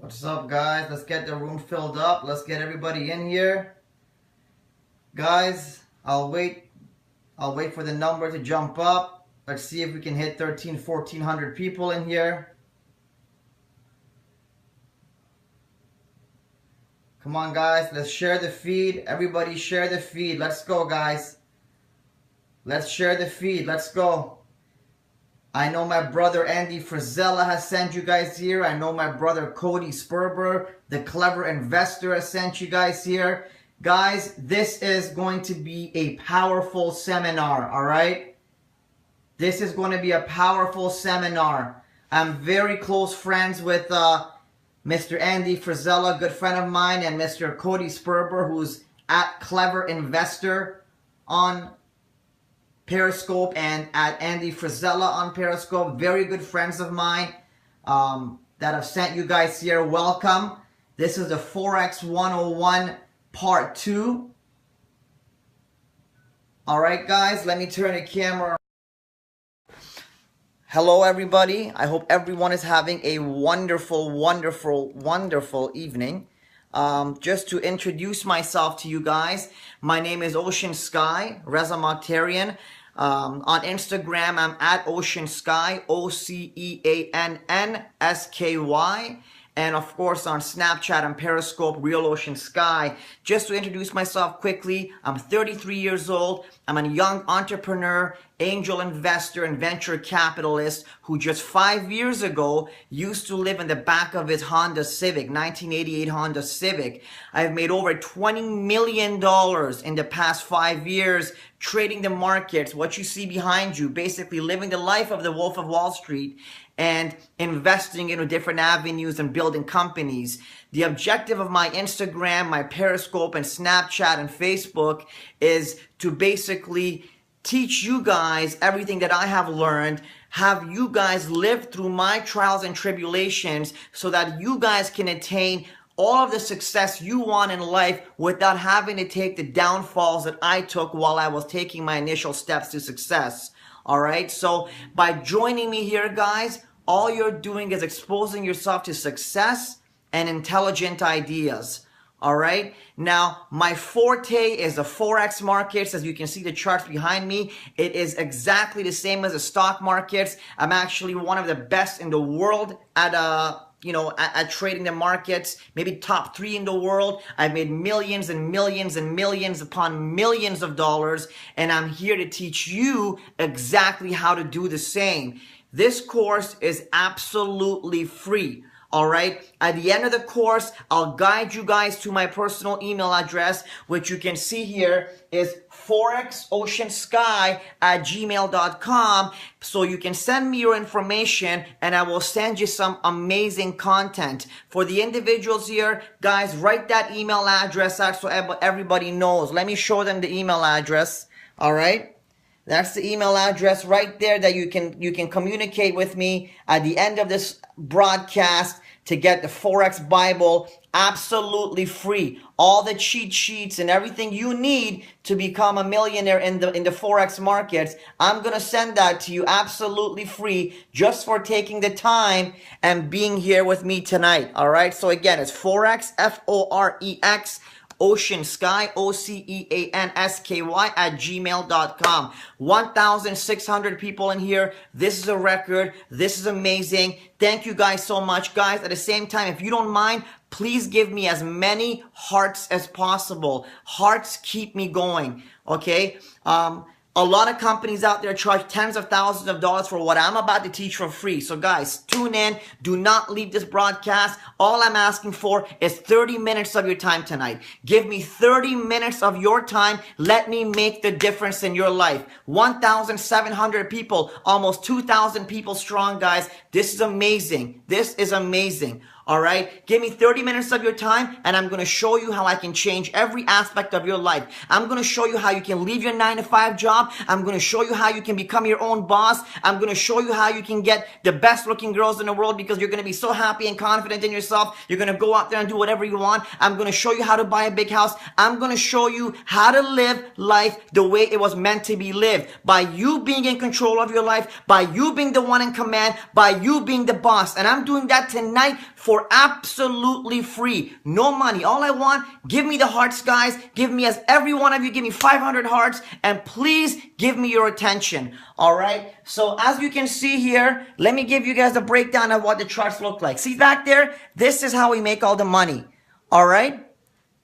What's up, guys? Let's get the room filled up. Let's get everybody in here. Guys, I'll wait for the number to jump up. Let's see if we can hit 1,400 people in here. Come on, guys. Let's share the feed. Everybody share the feed. Let's go, guys. Let's share the feed. Let's go. I know my brother Andy Frizella has sent you guys here. I know my brother Cody Sperber, the clever investor, has sent you guys here. Guys, this is going to be a powerful seminar, all right? This is going to be a powerful seminar. I'm very close friends with Mr. Andy Frizella, good friend of mine, and Mr. Cody Sperber, who's at Clever Investor on Periscope and at Andy Frizella on Periscope. Very good friends of mine that have sent you guys here. Welcome. This is the Forex 101 Part 2. All right, guys, let me turn the camera. Hello, everybody. I hope everyone is having a wonderful, wonderful, wonderful evening. Just to introduce myself to you guys, my name is Ocean Sky, Reza Mokhtarian. On Instagram, I'm at Ocean Sky, OceanNNSKY. And of course on Snapchat and Periscope, Real Ocean Sky. Just to introduce myself quickly, I'm 33 years old. I'm a young entrepreneur, angel investor, and venture capitalist who just 5 years ago used to live in the back of his Honda Civic, 1988 Honda Civic. I've made over $20 million in the past 5 years trading the markets, what you see behind you, basically living the life of the Wolf of Wall Street and investing into different avenues and building companies. The objective of my Instagram, my Periscope, and Snapchat and Facebook is to basically teach you guys everything that I have learned, have you guys live through my trials and tribulations so that you guys can attain all of the success you want in life without having to take the downfalls that I took while I was taking my initial steps to success. All right, so by joining me here, guys, all you're doing is exposing yourself to success and intelligent ideas. All right, now my forte is the Forex markets. As you can see the charts behind me, it is exactly the same as the stock markets. I'm actually one of the best in the world at at trading the markets, maybe top 3 in the world. I've made millions and millions and millions upon millions of dollars, and I'm here to teach you exactly how to do the same. This course is absolutely free. All right. At the end of the course, I'll guide you guys to my personal email address, which you can see here is forexoceansky@gmail.com. So you can send me your information and I will send you some amazing content. For the individuals here, guys, write that email address out so everybody knows. Let me show them the email address. All right. That's the email address right there that you can communicate with me at the end of this broadcast to get the Forex Bible absolutely free. All the cheat sheets and everything you need to become a millionaire in the Forex markets, I'm going to send that to you absolutely free just for taking the time and being here with me tonight. All right. So again, it's Forex, Forex, Ocean Sky, OCEANSKY @gmail.com. 1,600 people in here. This is a record. This is amazing. Thank you guys so much. Guys, at the same time, if you don't mind, please give me as many hearts as possible. Hearts keep me going. Okay? A lot of companies out there charge tens of thousands of dollars for what I'm about to teach for free. So guys, tune in. Do not leave this broadcast. All I'm asking for is 30 minutes of your time tonight. Give me 30 minutes of your time. Let me make the difference in your life. 1,700 people, almost 2,000 people strong, guys. This is amazing. This is amazing. All right. Give me 30 minutes of your time and I'm going to show you how I can change every aspect of your life. I'm going to show you how you can leave your 9-to-5 job. I'm going to show you how you can become your own boss. I'm going to show you how you can get the best looking girls in the world because you're going to be so happy and confident in yourself. You're going to go out there and do whatever you want. I'm going to show you how to buy a big house. I'm going to show you how to live life the way it was meant to be lived. By you being in control of your life, by you being the one in command, by you being the boss. And I'm doing that tonight for absolutely free. No money. All I want, give me the hearts, guys. Give me, as every one of you, give me 500 hearts, and please give me your attention. All right. So as you can see here, let me give you guys a breakdown of what the charts look like. See back there? This is how we make all the money. All right.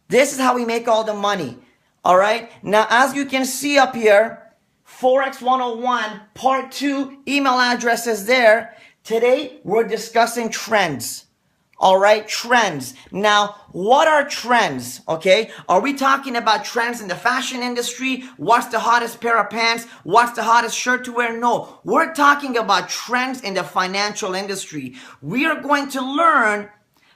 This is how we make all the money. All right. Now, as you can see up here, Forex 101 part 2 email address is there. Today, we're discussing trends. All right, trends. Now, what are trends? Okay, are we talking about trends in the fashion industry? What's the hottest pair of pants? What's the hottest shirt to wear? No, we're talking about trends in the financial industry. We are going to learn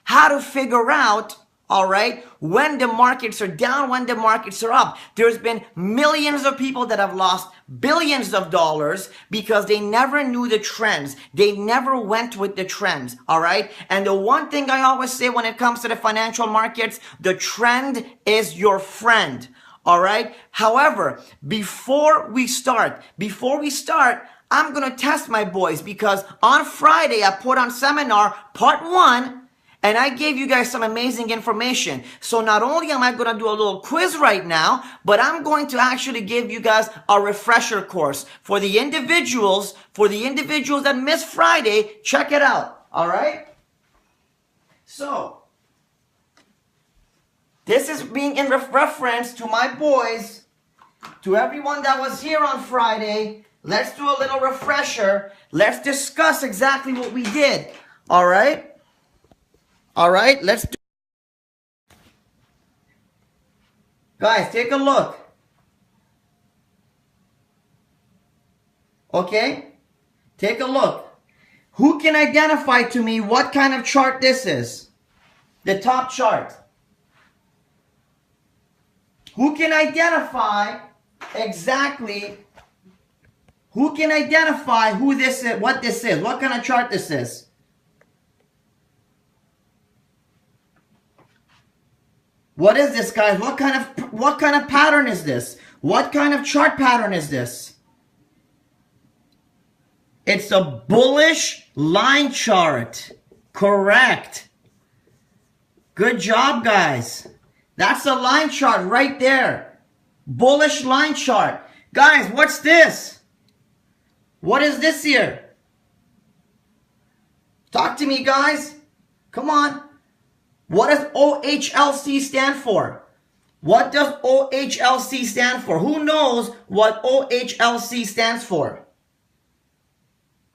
how to figure out, all right, when the markets are down, when the markets are up. There's been millions of people that have lost billions of dollars because they never knew the trends. They never went with the trends, all right? And the one thing I always say when it comes to the financial markets, the trend is your friend, all right? However, before we start, I'm going to test my boys because on Friday I put on seminar part 1. And I gave you guys some amazing information. So not only am I going to do a little quiz right now, but I'm going to actually give you guys a refresher course for the individuals that missed Friday. Check it out. All right. So this is being in reference to my boys, to everyone that was here on Friday. Let's do a little refresher. Let's discuss exactly what we did. All right. All right, let's do. Guys, take a look. Okay? Take a look. Who can identify to me what kind of chart this is? The top chart. Who can identify exactly? Who can identify who this is, what this is, what kind of chart this is? What is this, guys? What kind of pattern is this? What kind of chart pattern is this? It's a bullish line chart. Correct. Good job, guys. That's a line chart right there. Bullish line chart. Guys, what's this? What is this here? Talk to me, guys. Come on. What does OHLC stand for? What does OHLC stand for? Who knows what OHLC stands for?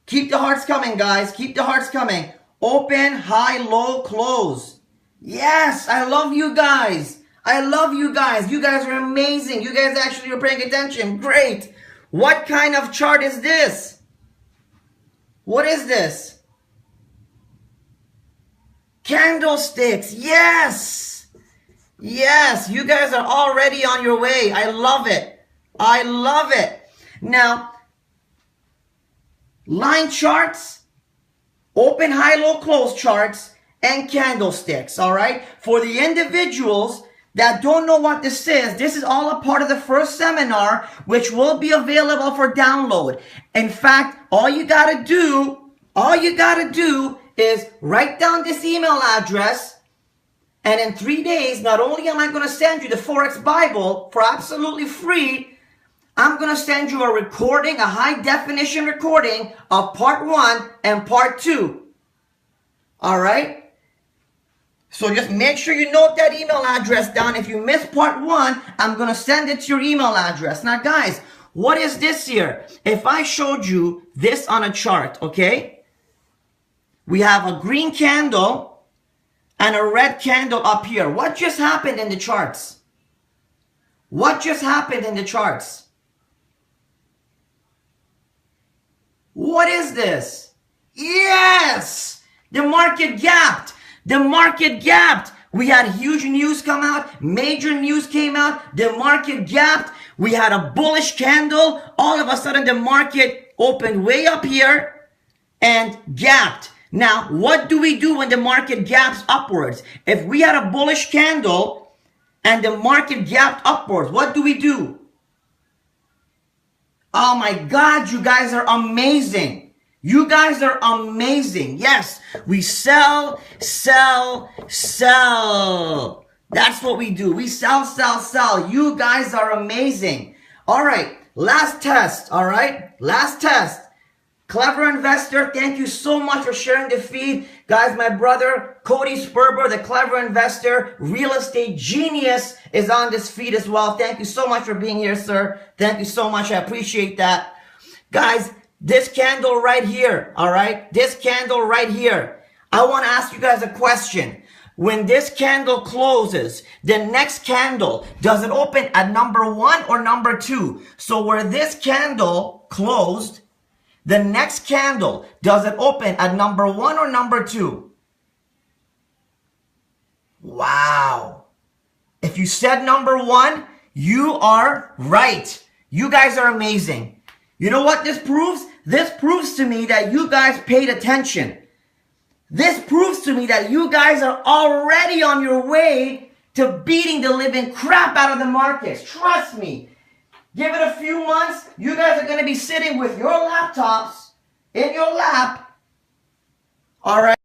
Keep the hearts coming, guys. Keep the hearts coming. Open, high, low, close. Yes, I love you guys. I love you guys. You guys are amazing. You guys actually are paying attention. Great. What kind of chart is this? What is this? Candlesticks. Yes. Yes. You guys are already on your way. I love it. I love it. Now, line charts, open, high, low, close charts, and candlesticks. All right. For the individuals that don't know what this is all a part of the first seminar, which will be available for download. In fact, all you got to do is write down this email address, and in 3 days, not only am I going to send you the Forex Bible for absolutely free, I'm going to send you a recording, a high definition recording of part 1 and part 2. All right? So just make sure you note that email address down. If you missed part 1, I'm going to send it to your email address. Now, guys, what is this here? If I showed you this on a chart, okay? We have a green candle and a red candle up here. What just happened in the charts? What just happened in the charts? What is this? Yes! The market gapped. The market gapped. We had huge news come out. Major news came out. The market gapped. We had a bullish candle. All of a sudden, the market opened way up here and gapped. Now, what do we do when the market gaps upwards? If we had a bullish candle and the market gapped upwards, what do we do? Oh my God, you guys are amazing. You guys are amazing. Yes, we sell, sell, sell. That's what we do. We sell, sell, sell. You guys are amazing. All right, last test. All right, last test. Clever Investor, thank you so much for sharing the feed. Guys, my brother, Cody Sperber, the Clever Investor, real estate genius, is on this feed as well. Thank you so much for being here, sir. Thank you so much. I appreciate that. Guys, this candle right here, all right? This candle right here. I want to ask you guys a question. When this candle closes, the next candle, does it open at number 1 or number 2? So where this candle closed, the next candle, does it open at number 1 or number 2? Wow. If you said number 1, you are right. You guys are amazing. You know what this proves? This proves to me that you guys paid attention. This proves to me that you guys are already on your way to beating the living crap out of the markets. Trust me. Give it a few months, you guys are going to be sitting with your laptops in your lap, all right,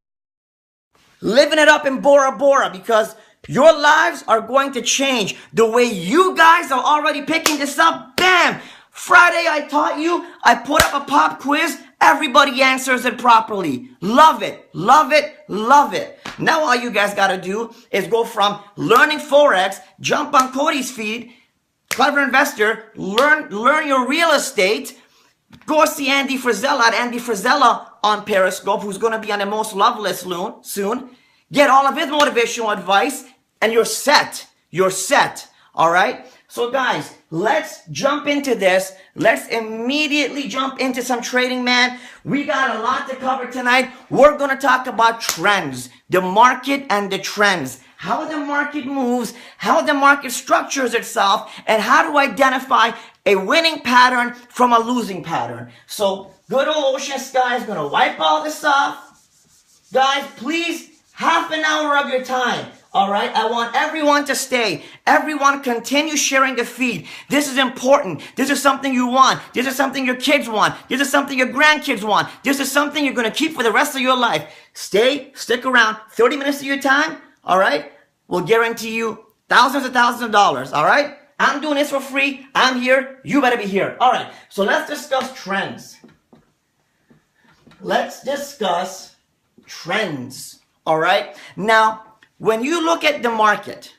living it up in Bora Bora, because your lives are going to change. The way you guys are already picking this up, bam! Friday I taught you, I put up a pop quiz, everybody answers it properly. Love it, love it, love it. Now all you guys got to do is go from learning Forex, jump on Cody's feed, Clever Investor, learn your real estate. Go see Andy Frizella at Andy Frizella on Periscope, who's going to be on the Most Loved list soon. Get all of his motivational advice, and you're set. You're set. All right? So guys, let's jump into this. Let's immediately jump into some trading, man. We got a lot to cover tonight. We're going to talk about trends, the market and the trends. How the market moves, how the market structures itself, and how to identify a winning pattern from a losing pattern. So, good old Ocean Sky is going to wipe all this off. Guys, please, half an hour of your time. All right, I want everyone to stay. Everyone continue sharing the feed. This is important. This is something you want. This is something your kids want. This is something your grandkids want. This is something you're going to keep for the rest of your life. Stick around 30 minutes of your time. All right, we'll guarantee you thousands of dollars. All right, I'm doing this for free. I'm here. You better be here. All right, so let's discuss trends. Let's discuss trends. All right, now, when you look at the market,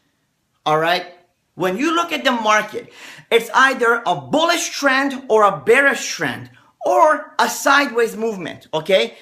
all right, when you look at the market, it's either a bullish trend or a bearish trend or a sideways movement, okay?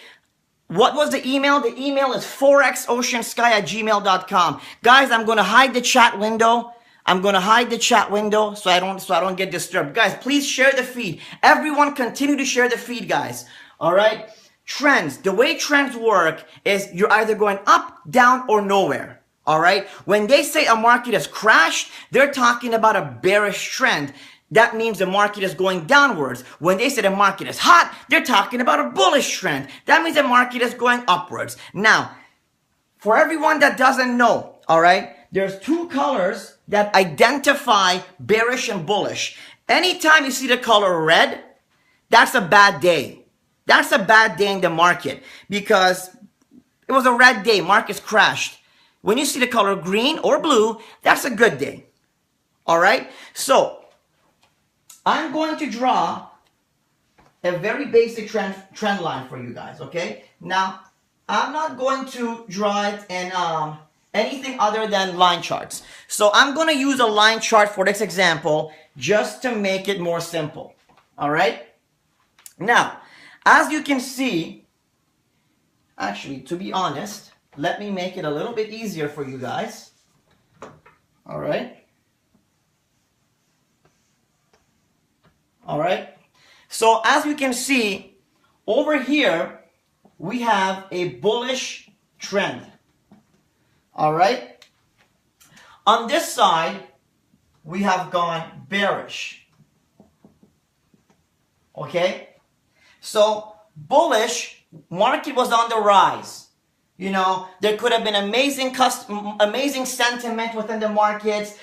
What was the email? The email is forexoceansky@gmail.com. Guys, I'm going to hide the chat window. I'm going to hide the chat window so I don't get disturbed. Guys, please share the feed. Everyone continue to share the feed, guys. All right? Trends. The way trends work is you're either going up, down, or nowhere. All right? When they say a market has crashed, they're talking about a bearish trend. That means the market is going downwards. When they say the market is hot, they're talking about a bullish trend. That means the market is going upwards. Now, for everyone that doesn't know, all right, there's two colors that identify bearish and bullish. Anytime you see the color red, that's a bad day. That's a bad day in the market because it was a red day. Markets crashed. When you see the color green or blue, that's a good day. All right? So, I'm going to draw a very basic trend line for you guys, okay? Now, I'm not going to draw it in anything other than line charts. So I'm going to use a line chart for this example just to make it more simple, all right? Now, as you can see, actually, to be honest, let me make it a little bit easier for you guys, all right? All right, so as you can see, over here, we have a bullish trend. All right, on this side, we have gone bearish. Okay, so bullish, market was on the rise. You know, there could have been amazing sentiment within the markets.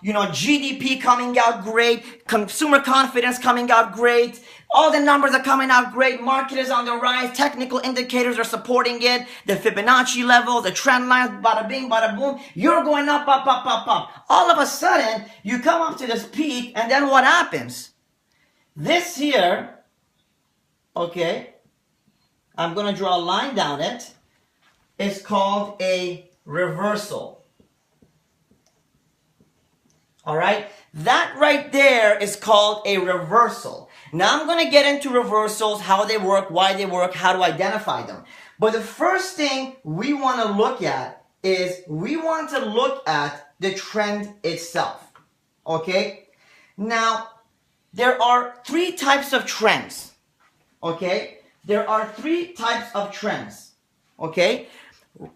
You know, GDP coming out great, consumer confidence coming out great. All the numbers are coming out great. Market is on the rise. Technical indicators are supporting it. The Fibonacci level, the trend lines, bada bing, bada boom. You're going up, up, up, up, up. All of a sudden, you come up to this peak, and then what happens? This here, okay, I'm going to draw a line down it. It's called a reversal. All right? That right there is called a reversal. Now I'm going to get into reversals, how they work, why they work, how to identify them. But the first thing we want to look at is we want to look at the trend itself. Okay? Now, there are three types of trends. Okay? There are three types of trends. Okay?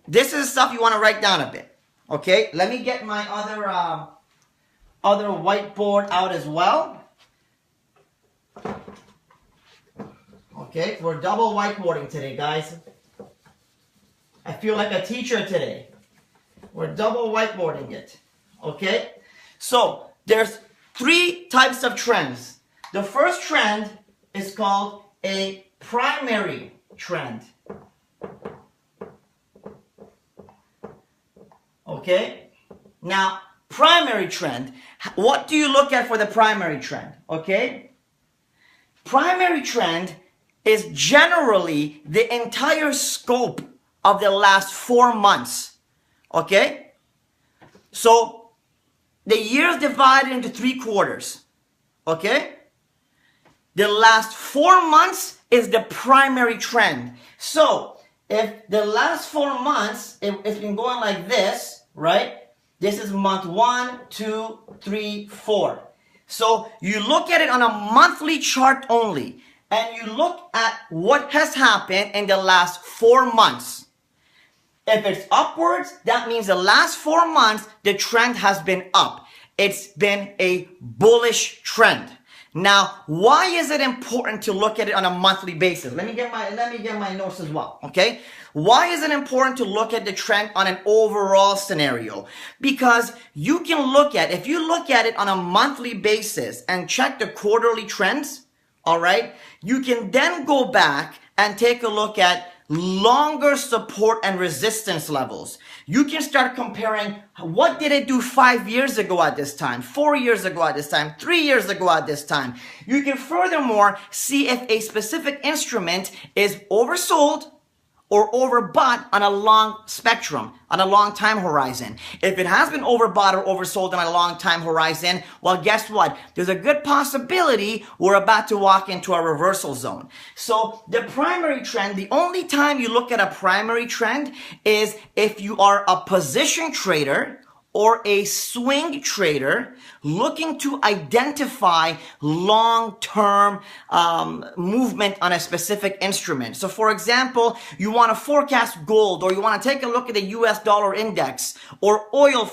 This is stuff you want to write down a bit. Okay? Let me get my other whiteboard out as well. Okay? We're double whiteboarding today, guys. I feel like a teacher today. We're double whiteboarding it. Okay? So, there's three types of trends. The first trend is called a primary trend. Okay? Now, primary trend. What do you look at for the primary trend? Okay? Primary trend is generally the entire scope of the last 4 months. Okay? So, the year is divided into 3 quarters. Okay? The last 4 months is the primary trend. So, if the last 4 months, it's been going like this, right? This is month 1, 2, 3, 4. So you look at it on a monthly chart only, and you look at what has happened in the last 4 months. If it's upwards, that means the last 4 months, the trend has been up. It's been a bullish trend. Now, why is it important to look at it on a monthly basis? Let me get my notes as well, okay? Why is it important to look at the trend on an overall scenario? Because you can look at, if you look at it on a monthly basis and check the quarterly trends, all right, you can then go back and take a look at longer support and resistance levels. You can start comparing what did it do 5 years ago at this time, 4 years ago at this time, 3 years ago at this time. You can furthermore see if a specific instrument is oversold or overbought on a long spectrum, on a long time horizon. If it has been overbought or oversold on a long time horizon, well, guess what? There's a good possibility we're about to walk into a reversal zone. So the primary trend, the only time you look at a primary trend is if you are a position trader or a swing trader looking to identify long-term movement on a specific instrument. So for example, you want to forecast gold, or you want to take a look at the US dollar index, or oil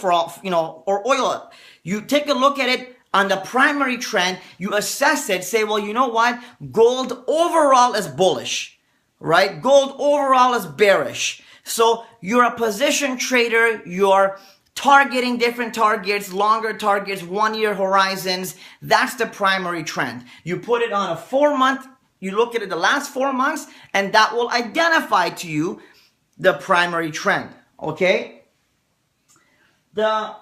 or oil. You take a look at it on the primary trend, you assess it, say, well, you know what? Gold overall is bullish, right? Gold overall is bearish. So you're a position trader, you're targeting different targets, longer targets, 1 year horizons. That's the primary trend. You put it on a 4 month, you look at it the last 4 months, and that will identify to you the primary trend. Okay? The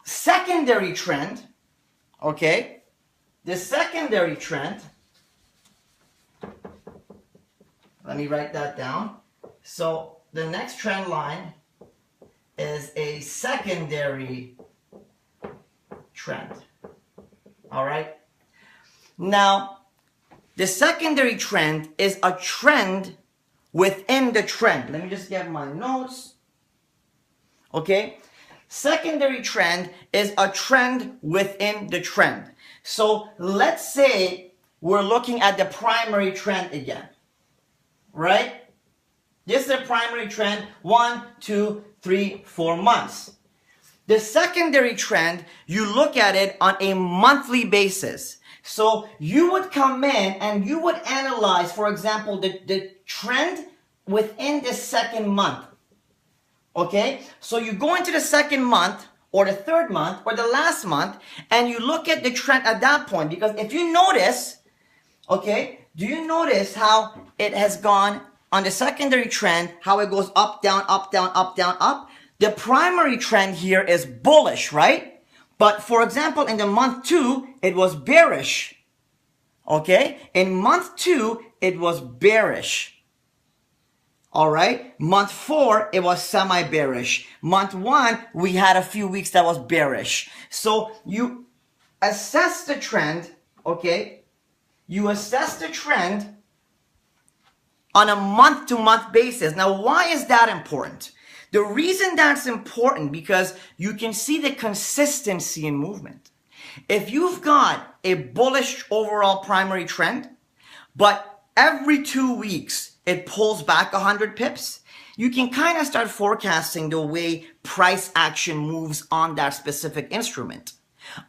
secondary trend, okay? The secondary trend, let me write that down. So the next trend line is a secondary trend. All right? Now, the secondary trend is a trend within the trend. Let me just get my notes. Okay? Secondary trend is a trend within the trend. So let's say we're looking at the primary trend again. Right? This is a primary trend, 1, 2, 3, 4 months. The secondary trend, you look at it on a monthly basis. So you would come in and you would analyze, for example, the trend within the second month. Okay, so you go into the second month or the third month or the last month and you look at the trend at that point, because if you notice, okay, do you notice how it has gone on the secondary trend, how it goes up, down, up, down, up, down, up? The primary trend here is bullish, right? But for example, in the month 2, it was bearish. Okay, in month 2, it was bearish. All right, month 4, it was semi-bearish. Month 1, we had a few weeks that was bearish. So you assess the trend, okay? You assess the trend on a month-to-month basis. Now, why is that important? The reason that's important because you can see the consistency in movement. If you've got a bullish overall primary trend, but every 2 weeks, it pulls back 100 pips, you can kind of start forecasting the way price action moves on that specific instrument.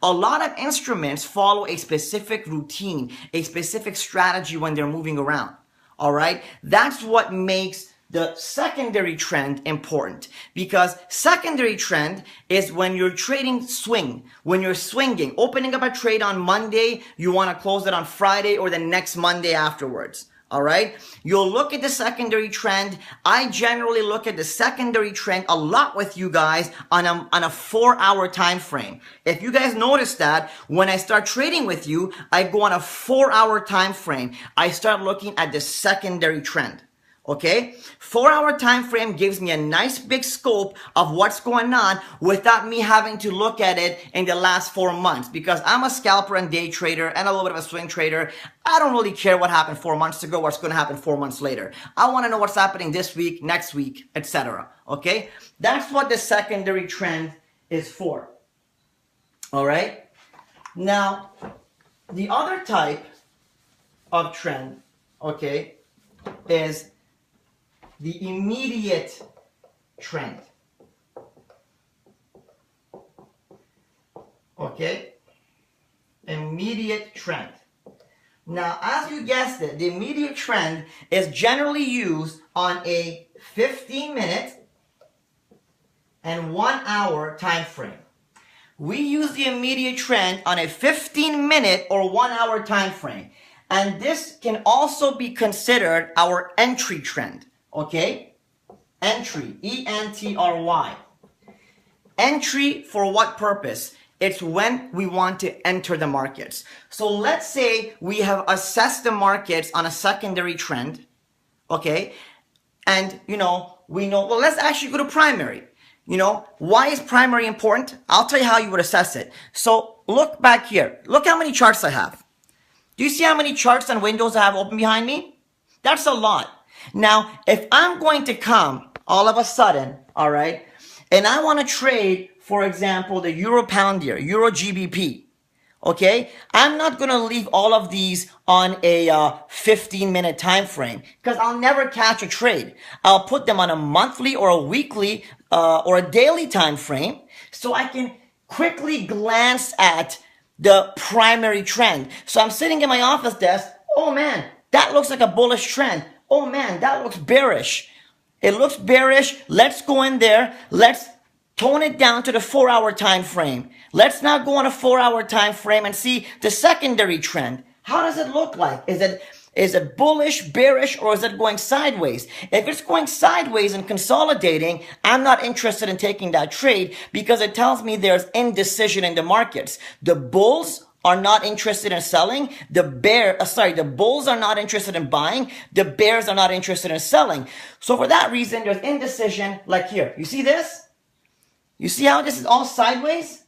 A lot of instruments follow a specific routine, a specific strategy when they're moving around. All right? That's what makes the secondary trend important, because secondary trend is when you're trading swing, when you're swinging, opening up a trade on Monday, you want to close it on Friday or the next Monday afterwards. All right. You'll look at the secondary trend. I generally look at the secondary trend a lot with you guys on a 4-hour time frame. If you guys notice that when I start trading with you, I go on a 4-hour time frame. I start looking at the secondary trend. Okay, 4-hour time frame gives me a nice big scope of what's going on without me having to look at it in the last 4 months, because I'm a scalper and day trader and a little bit of a swing trader. I don't really care what happened 4 months ago, what's going to happen 4 months later. I want to know what's happening this week, next week, etc. Okay, that's what the secondary trend is for. All right, now the other type of trend, okay, is the immediate trend. Okay? Immediate trend. Now, as you guessed it, the immediate trend is generally used on a 15-minute and 1-hour time frame. We use the immediate trend on a 15-minute or 1-hour time frame. And this can also be considered our entry trend. Okay? Entry. E-N-T-R-Y. Entry for what purpose? It's when we want to enter the markets. So let's say we have assessed the markets on a secondary trend. Okay? And, we know, well, let's actually go to primary. Why is primary important? I'll tell you how you would assess it. So look back here. Look how many charts I have. Do you see how many charts and windows I have open behind me? That's a lot. Now, if I'm going to come all of a sudden, all right, and I want to trade, for example, the Euro Pound Year, Euro GBP, okay, I'm not going to leave all of these on a 15-minute time frame because I'll never catch a trade. I'll put them on a monthly or a weekly or a daily time frame so I can quickly glance at the primary trend. So I'm sitting in my office desk. Oh man, that looks like a bullish trend. Oh man, that looks bearish. It looks bearish. Let's go in there. Let's tone it down to the 4-hour time frame. Let's now go on a 4-hour time frame and see the secondary trend. How does it look like? Is it bullish, bearish, or is it going sideways? If it's going sideways and consolidating, I'm not interested in taking that trade because it tells me there's indecision in the markets. The bulls are not interested in selling. The bulls are not interested in buying. The bears are not interested in selling. So for that reason, there's indecision like here. You see this? You see how this is all sideways?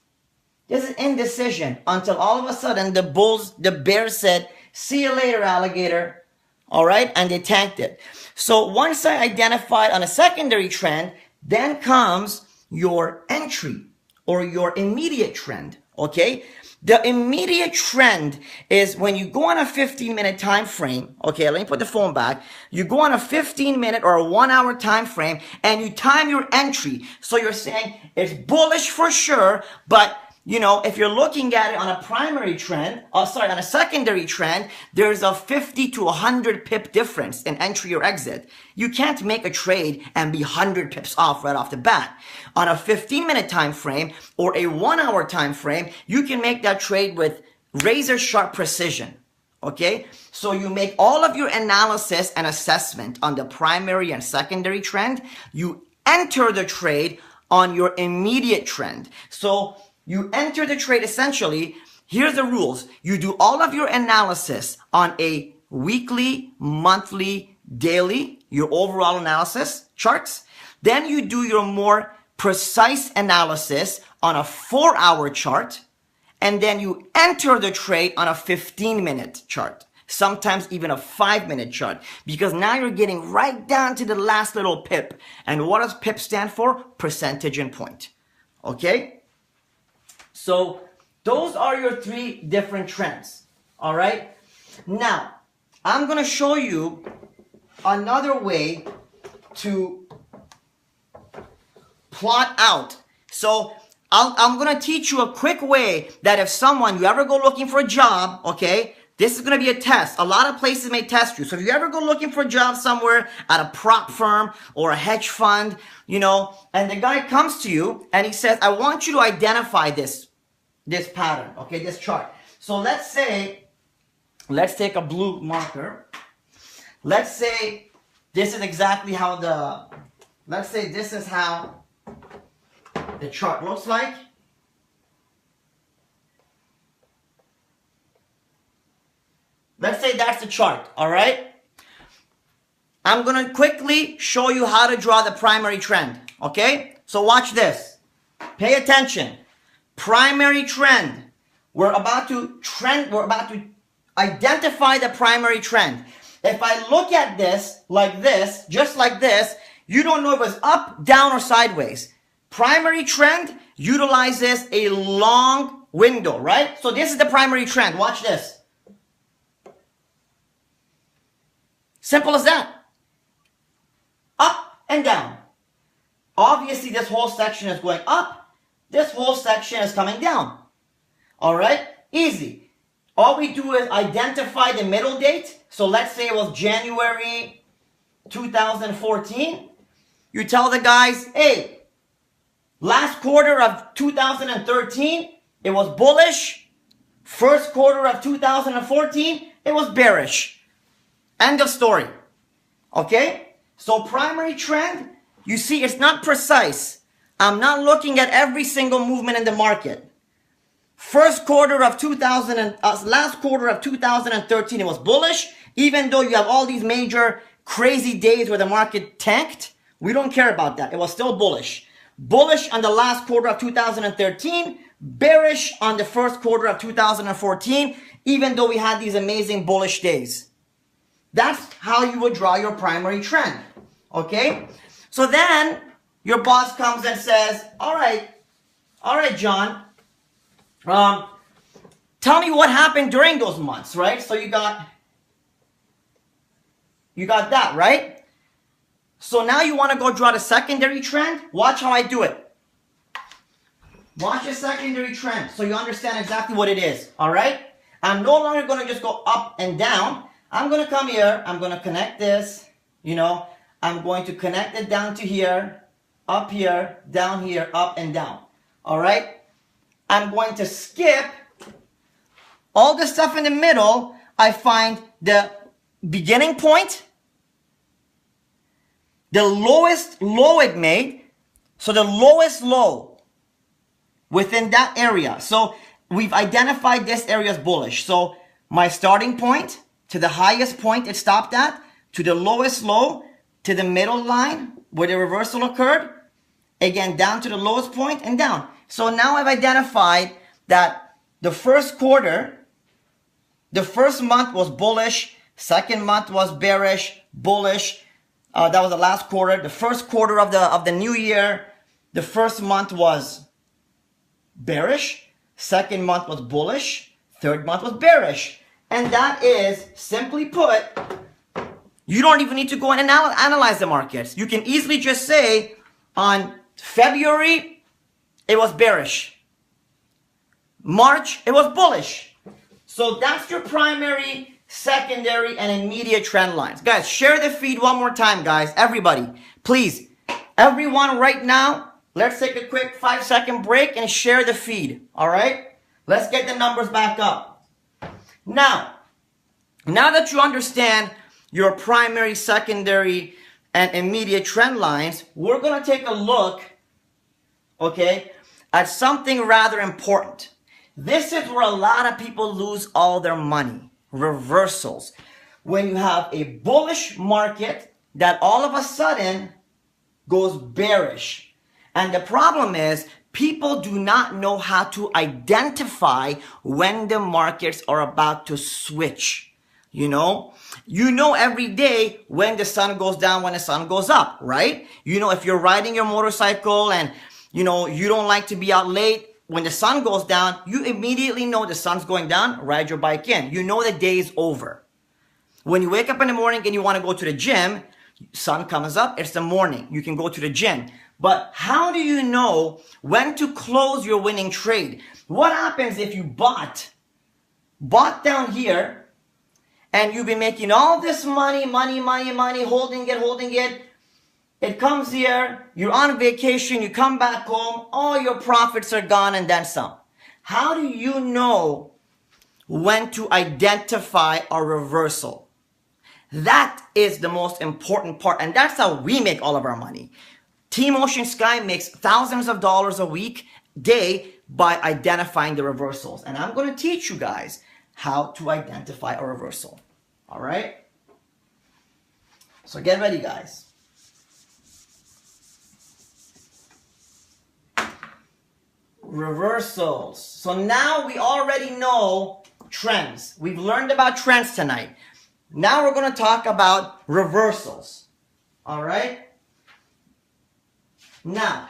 This is indecision until all of a sudden the bears said, "See you later, alligator." All right. And they tanked it. So once I identified on a secondary trend, then comes your entry or your immediate trend. Okay. The immediate trend is when you go on a 15-minute time frame. Okay, let me put the phone back. You go on a 15-minute or a 1-hour time frame and you time your entry. So you're saying it's bullish for sure, but you know, if you're looking at it on a primary trend, on a secondary trend, there's a 50 to 100 pip difference in entry or exit. You can't make a trade and be 100 pips off right off the bat. On a 15-minute time frame or a 1-hour time frame, you can make that trade with razor sharp precision. Okay, so you make all of your analysis and assessment on the primary and secondary trend. You enter the trade on your immediate trend. So you enter the trade essentially. Here's the rules. You do all of your analysis on a weekly, monthly, daily, your overall analysis charts. Then you do your more precise analysis on a 4-hour chart. And then you enter the trade on a 15-minute chart, sometimes even a 5-minute chart, because now you're getting right down to the last little pip. And what does pip stand for? Percentage and point. Okay? So those are your 3 different trends. All right? Now, I'm going to show you another way to plot out. So I'm going to teach you a quick way that if you ever go looking for a job, okay, this is going to be a test. A lot of places may test you. So if you ever go looking for a job somewhere at a prop firm or a hedge fund, you know, and the guy comes to you and he says, I want you to identify this pattern, okay, this chart. So let's take a blue marker. Let's say this is exactly how this is how the chart looks like. Let's say that's the chart, all right? I'm going to quickly show you how to draw the primary trend, okay? So watch this. Pay attention. Primary trend. We're about to identify the primary trend. If I look at this like this, just like this, you don't know if it's up, down, or sideways. Primary trend utilizes a long window, right? So this is the primary trend. Watch this. Simple as that. Up and down. Obviously, this whole section is going up. This whole section is coming down. All right? Easy. All we do is identify the middle date. So let's say it was January 2014. You tell the guys, hey, last quarter of 2013, it was bullish. First quarter of 2014, it was bearish. End of story. Okay? So primary trend, you see, it's not precise. I'm not looking at every single movement in the market. Last quarter of 2013, it was bullish. Even though you have all these major crazy days where the market tanked, we don't care about that. It was still bullish. Bullish on the last quarter of 2013, bearish on the first quarter of 2014, even though we had these amazing bullish days. That's how you would draw your primary trend. Okay? So then your boss comes and says, all right, John, tell me what happened during those months, right? So you got that, right? So now you want to go draw the secondary trend. Watch how I do it. Watch the secondary trend so you understand exactly what it is, all right? I'm no longer going to just go up and down. I'm going to come here. I'm going to connect this, you know. I'm going to connect it down to here, up here, down here, up and down, all right? I'm going to skip all the stuff in the middle. I find the beginning point, the lowest low it made, so the lowest low within that area. So we've identified this area as bullish. So my starting point to the highest point it stopped at, to the lowest low, to the middle line where the reversal occurred, again down to the lowest point and down. So now I've identified that the first quarter, the first month was bullish, second month was bearish, bullish. That was the last quarter. The first quarter of the new year, the first month was bearish, second month was bullish, third month was bearish. And that is, simply put, you don't even need to go and analyze the markets. You can easily just say, on February, it was bearish. March, it was bullish. So that's your primary, secondary, and immediate trend lines. Guys, share the feed one more time, guys. Everybody, please. Everyone right now, let's take a quick 5-second break and share the feed. All right? Let's get the numbers back up. Now that you understand your primary, secondary, and immediate trend lines, we're going to take a look, okay, at something rather important. This is where a lot of people lose all their money. Reversals. When you have a bullish market that all of a sudden goes bearish. And the problem is people do not know how to identify when the markets are about to switch. You know every day when the sun goes down, when the sun goes up, right? You know, if you're riding your motorcycle and, you don't like to be out late, when the sun goes down, you immediately know the sun's going down, ride your bike in. You know the day's over. When you wake up in the morning and you want to go to the gym, sun comes up, it's the morning. You can go to the gym. But how do you know when to close your winning trade? What happens if you bought down here and you've been making all this money, holding it. It comes here, you're on vacation, you come back home, all your profits are gone and then some. How do you know when to identify a reversal? That is the most important part, and that's how we make all of our money. Team Ocean Sky makes thousands of dollars a day by identifying the reversals. And I'm going to teach you guys how to identify a reversal. All right? So get ready, guys. Reversals. So now we already know trends. We've learned about trends tonight. Now we're going to talk about reversals. All right? Now,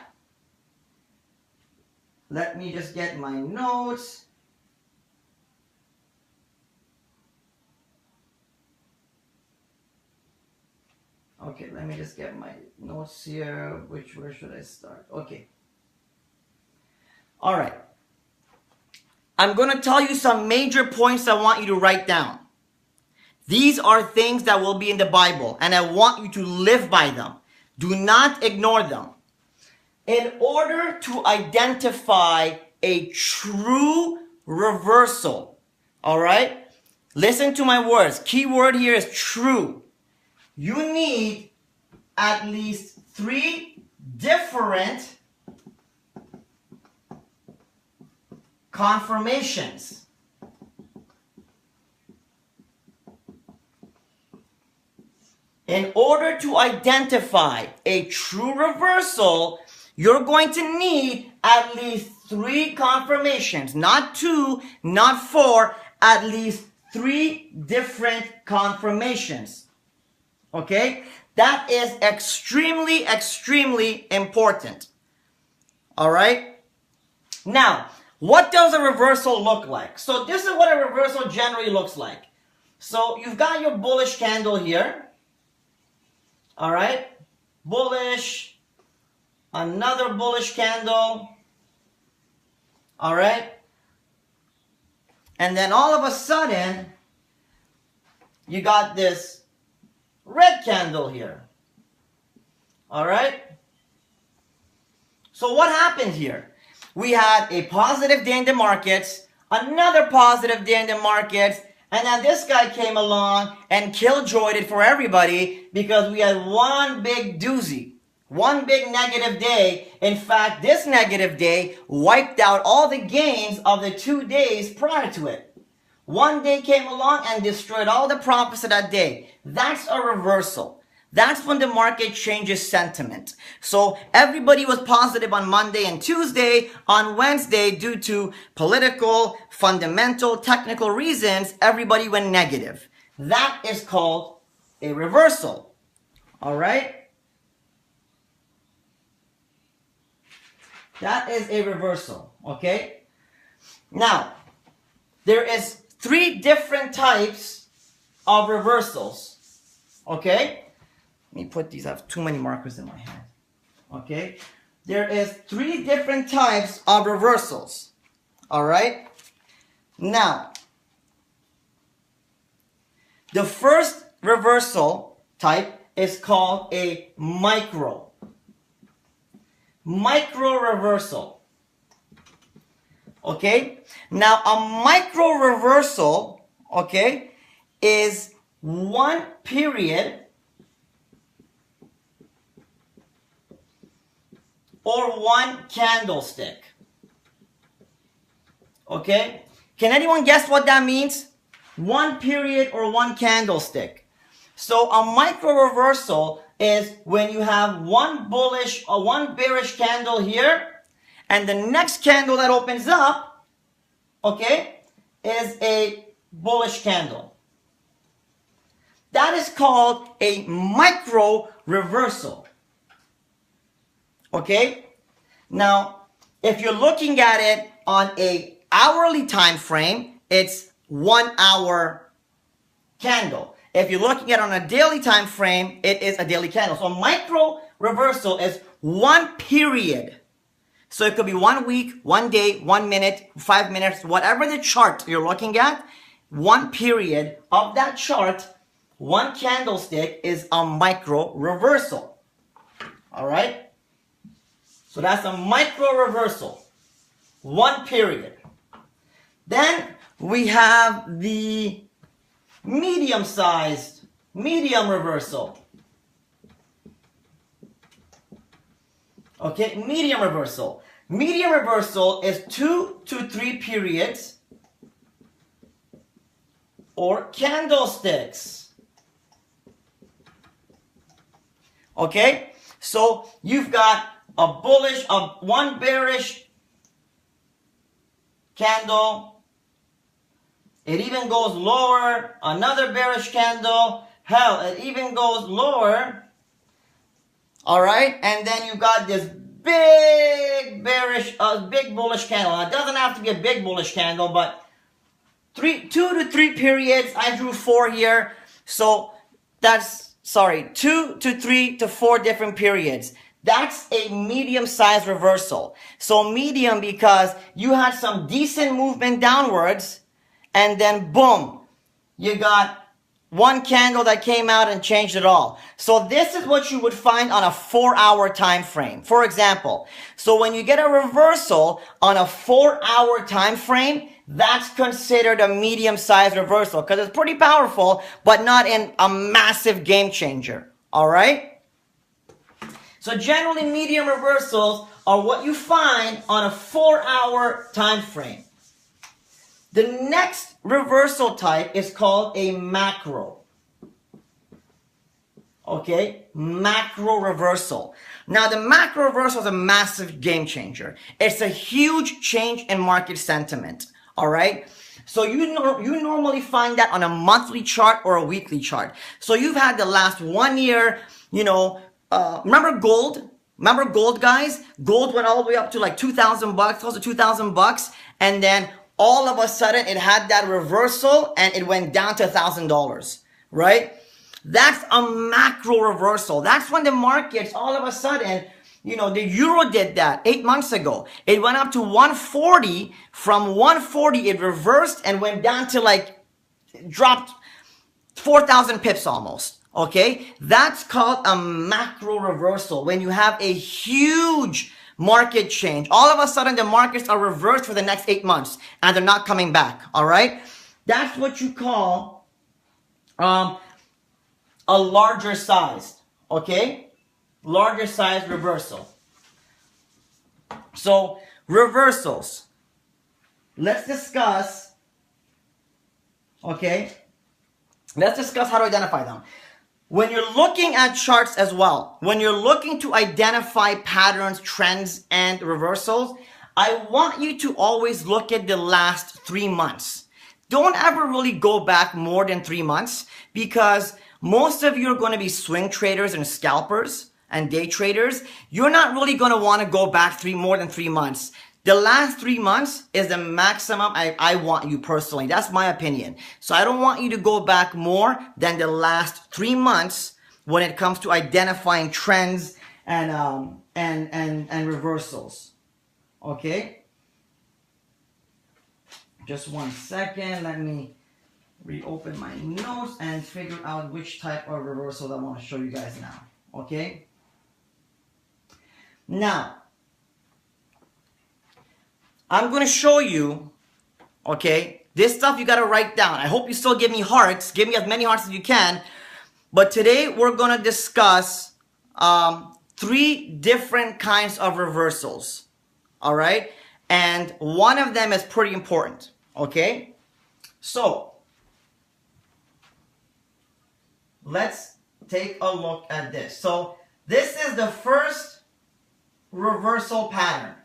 let me just get my notes. Okay, let me just get my notes here. Where should I start? Okay. All right. I'm going to tell you some major points I want you to write down. These are things that will be in the Bible, and I want you to live by them. Do not ignore them. In order to identify a true reversal, all right? Listen to my words. Key word here is true. You need at least 3 different confirmations. In order to identify a true reversal, you're going to need at least 3 confirmations. Not 2, not 4, at least 3 different confirmations. Okay? That is extremely, extremely important. All right? Now, what does a reversal look like? So this is what a reversal generally looks like. So you've got your bullish candle here. All right? Bullish. Another bullish candle. All right? And then all of a sudden, you got this red candle here. All right? So what happened here? We had a positive day in the markets, another positive day in the markets, and then this guy came along and killjoyed it for everybody because we had one big doozy, one big negative day. In fact, this negative day wiped out all the gains of the 2 days prior to it. One day came along and destroyed all the profits of that day. That's a reversal. That's when the market changes sentiment. So everybody was positive on Monday and Tuesday. On Wednesday, due to political, fundamental, technical reasons, everybody went negative. That is called a reversal. All right? That is a reversal. Okay? Now, there is 3 different types of reversals. Okay? Let me put these, I have too many markers in my hand. Okay? There is 3 different types of reversals. All right. Now, the first reversal type is called a micro reversal. Okay. Now, a micro reversal, okay, is one period or one candlestick. Okay? Can anyone guess what that means? One period or one candlestick. So a micro reversal is when you have one bullish or one bearish candle here, and the next candle that opens up, okay, is a bullish candle. That is called a micro reversal. Okay? Now, if you're looking at it on a hourly time frame, it's 1 hour candle. If you're looking at it on a daily time frame, it is a daily candle. So micro reversal is one period. So it could be 1 week, 1 day, 1 minute, 5 minutes, whatever the chart you're looking at, one period of that chart, one candlestick is a micro reversal. All right? So that's a micro reversal. One period. Then we have the medium reversal. Okay, medium reversal. Medium reversal is 2 to 3 periods or candlesticks. Okay, so you've got a bullish, one bearish candle. It even goes lower. Another bearish candle. Hell, it even goes lower. All right, and then you got this big bearish, big bullish candle. Now, it doesn't have to be a big bullish candle, but 2 to 3 periods. I drew 4 here, so that's 2 to 3 to 4 different periods. That's a medium-sized reversal. So medium because you had some decent movement downwards, and then boom, you got one candle that came out and changed it all. So this is what you would find on a 4-hour time frame. For example, so when you get a reversal on a 4-hour time frame, that's considered a medium-sized reversal because it's pretty powerful, but not in a massive game changer. All right? So generally, medium reversals are what you find on a 4-hour time frame. The next reversal type is called a macro. Okay, macro reversal. Now, the macro reversal is a massive game changer. It's a huge change in market sentiment. All right. So you normally find that on a monthly chart or a weekly chart. So you've had the last 1 year, remember gold? Remember gold, guys? Gold went all the way up to like $2,000, close to $2,000, and then all of a sudden it had that reversal and it went down to $1,000, right? That's a macro reversal. That's when the markets all of a sudden, the euro did that 8 months ago. It went up to 140. From 140, it reversed and went down to dropped 4,000 pips almost. Okay, that's called a macro reversal. When you have a huge market change, all of a sudden the markets are reversed for the next 8 months and they're not coming back. All right, that's what you call a larger sized. Okay, larger sized reversal. So reversals. Let's discuss. Okay, let's discuss how to identify them. When you're looking at charts as well, when you're looking to identify patterns, trends, and reversals, I want you to always look at the last 3 months. Don't ever really go back more than 3 months because most of you are going to be swing traders and scalpers and day traders. You're not really going to want to go back more than 3 months. The last 3 months is the maximum I want you personally. That's my opinion. So I don't want you to go back more than the last 3 months when it comes to identifying trends and reversals. Okay? just 1 second. Let me reopen my notes and figure out which type of reversal I want to show you guys now. Okay? Now, I'm going to show you, okay, this stuff you got to write down. I hope you still give me hearts. Give me as many hearts as you can. But today we're going to discuss 3 different kinds of reversals. All right? And one of them is pretty important. Okay? So, let's take a look at this. So, this is the first reversal pattern.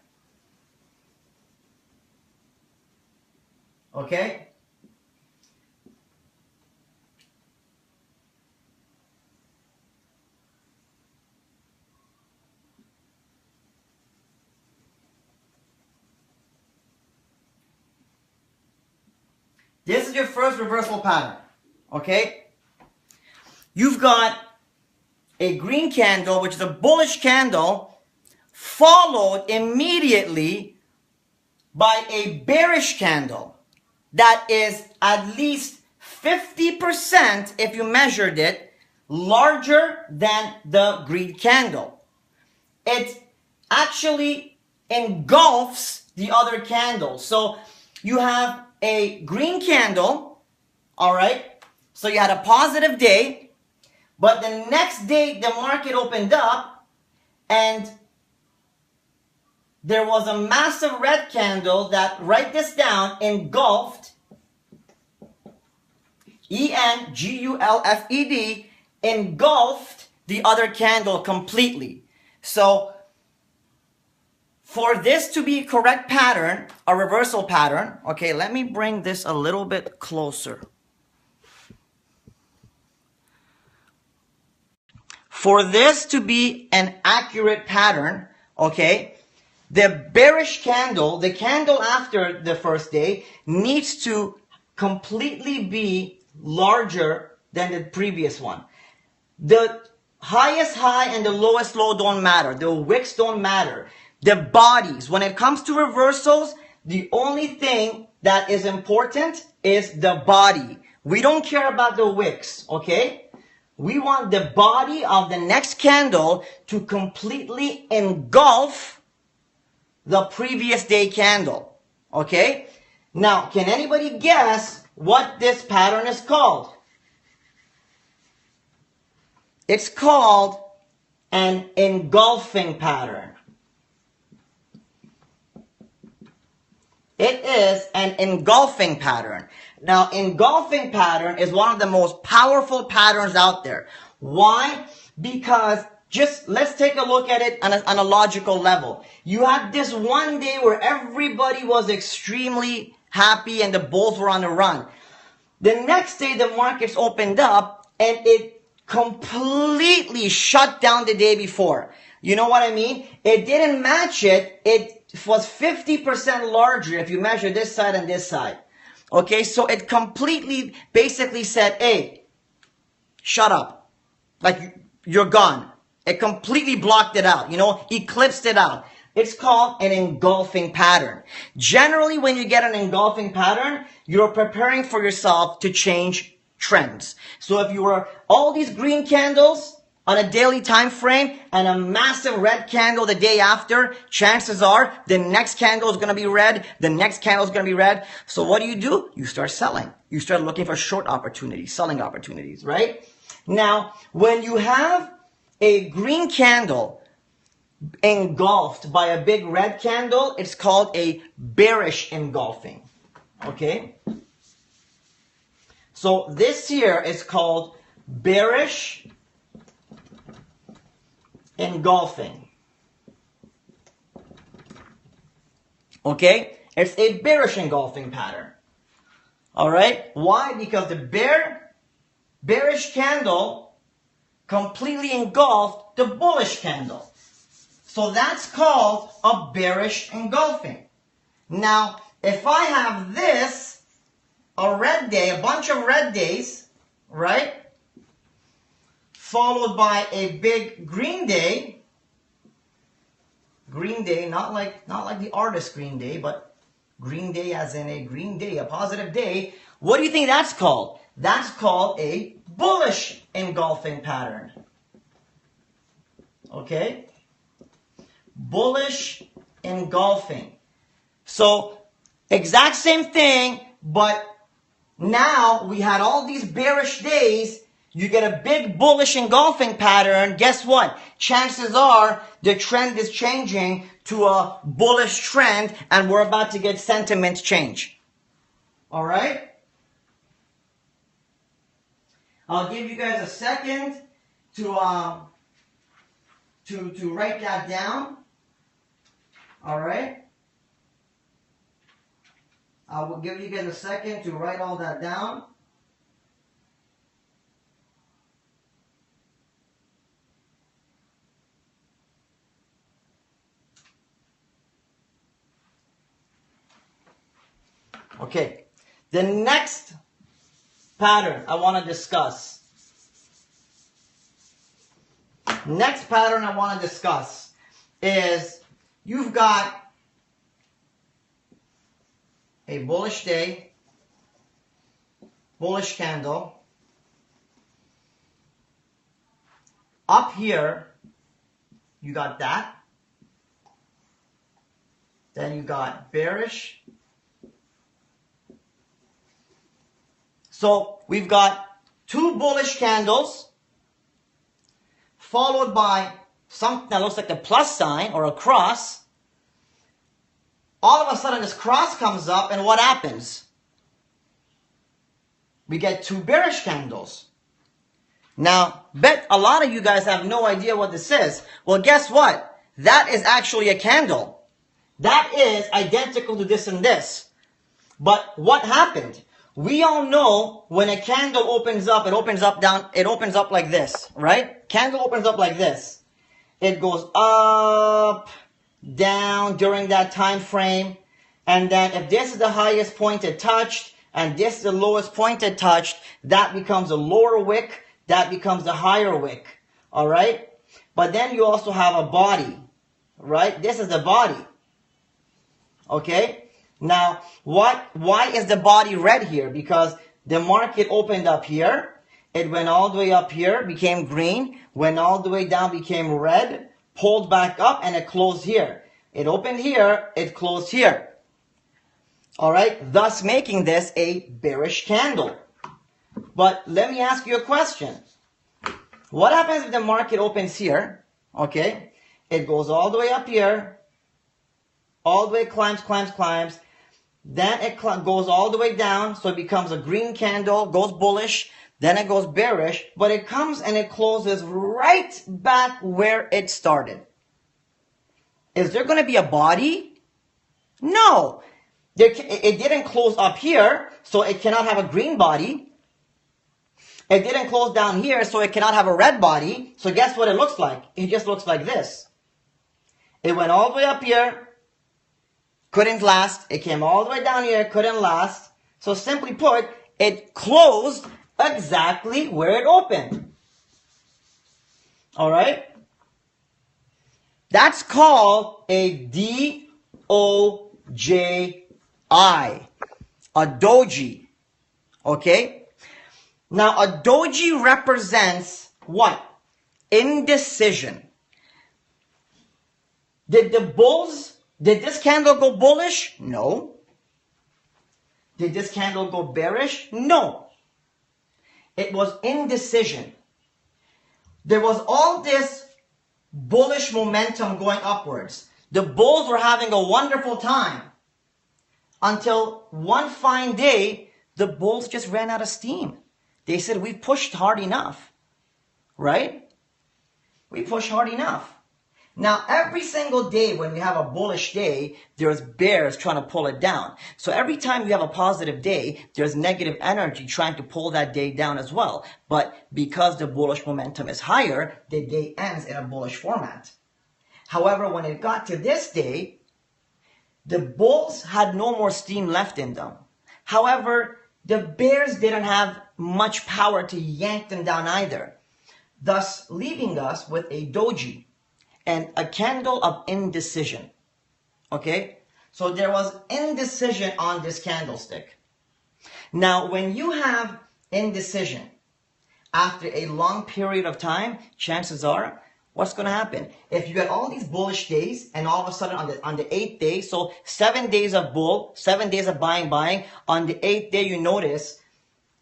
Okay? This is your first reversal pattern. Okay? You've got a green candle, which is a bullish candle, followed immediately by a bearish candle that is at least 50%, if you measured it, larger than the green candle. It actually engulfs the other candles. So you have a green candle, all right? So you had a positive day, but the next day the market opened up and there was a massive red candle that, write this down, engulfed, E-N-G-U-L-F-E-D, engulfed the other candle completely. So, for this to be a correct pattern, a reversal pattern, okay, let me bring this a little bit closer. For this to be an accurate pattern, okay, the bearish candle, the candle after the first day, needs to completely be larger than the previous one. The highest high and the lowest low don't matter. The wicks don't matter. The bodies, when it comes to reversals, the only thing that is important is the body. We don't care about the wicks, okay? We want the body of the next candle to completely engulf the previous day candle, okay? Now, can anybody guess what this pattern is called? It's called an engulfing pattern. It is an engulfing pattern. Now, engulfing pattern is one of the most powerful patterns out there. Why? Because just let's take a look at it on a logical level. You had this one day where everybody was extremely happy and the bulls were on the run. The next day the markets opened up and it completely shut down the day before. You know what I mean? It didn't match it. It was 50% larger if you measure this side and this side. Okay, so it completely basically said, hey, shut up. Like, you're gone. It completely blocked it out, you know, eclipsed it out. It's called an engulfing pattern. Generally, when you get an engulfing pattern, you're preparing for yourself to change trends. So if you were all these green candles on a daily time frame and a massive red candle the day after, chances are the next candle is going to be red, the next candle is going to be red. So what do? You start selling. You start looking for short opportunities, selling opportunities, right? Now, when you have a green candle engulfed by a big red candle, it's called a bearish engulfing. Okay? So this here is called bearish engulfing. Okay? It's a bearish engulfing pattern. Alright? Why? Because the bearish candle completely engulfed the bullish candle. So that's called a bearish engulfing. Now, if I have this, a red day, a bunch of red days, right? Followed by a big green day, not like the artist green day, but Green day as in a green day, a positive day. What do you think that's called? That's called a bullish engulfing pattern. Okay? Bullish engulfing. So, exact same thing, but now we had all these bearish days. You get a big bullish engulfing pattern. Guess what? Chances are the trend is changing to a bullish trend and we're about to get sentiment change. All right? I'll give you guys a second to write that down. All right? I will give you guys a second to write all that down. Okay, the next pattern I want to discuss. Next pattern I want to discuss is you've got a bullish day, bullish candle. Up here, you got that. Then you got bearish. So we've got two bullish candles followed by something that looks like a plus sign or a cross. All of a sudden this cross comes up and what happens? We get two bearish candles. Now, bet a lot of you guys have no idea what this is. Well, guess what? That is actually a candle. That is identical to this and this. But what happened? We all know when a candle opens up, it opens up like this, right? Candle opens up like this. It goes up, down during that time frame. And then if this is the highest point it touched, and this is the lowest point it touched, that becomes a lower wick, that becomes the higher wick, all right? But then you also have a body, right? This is the body, okay? Now, why is the body red here? Because the market opened up here. It went all the way up here, became green, went all the way down, became red, pulled back up, and it closed here. It opened here, it closed here. All right, thus making this a bearish candle. But let me ask you a question. What happens if the market opens here? Okay, it goes all the way up here, all the way climbs, climbs, climbs. Then it goes all the way down, so it becomes a green candle, goes bullish, then it goes bearish, but it comes and it closes right back where it started. Is there going to be a body? No. It didn't close up here, so it cannot have a green body. It didn't close down here, so it cannot have a red body. So guess what it looks like? It just looks like this. It went all the way up here, couldn't last. It came all the way down here, couldn't last. So simply put, it closed exactly where it opened. All right? That's called a D-O-J-I, a doji. Okay? Now, a doji represents what? Indecision. Did this candle go bullish? No. Did this candle go bearish? No. It was indecision. There was all this bullish momentum going upwards. The bulls were having a wonderful time until one fine day, the bulls just ran out of steam. They said, we pushed hard enough, right? We pushed hard enough. Now, every single day when we have a bullish day, there's bears trying to pull it down. So every time you have a positive day, there's negative energy trying to pull that day down as well. But because the bullish momentum is higher, the day ends in a bullish format. However, when it got to this day, the bulls had no more steam left in them. However, the bears didn't have much power to yank them down either, thus leaving us with a doji and a candle of indecision. Okay? So there was indecision on this candlestick. Now, when you have indecision after a long period of time, chances are, what's going to happen? If you get all these bullish days and all of a sudden on the 8th day, so 7 days of bull, 7 days of buying, on the 8th day you notice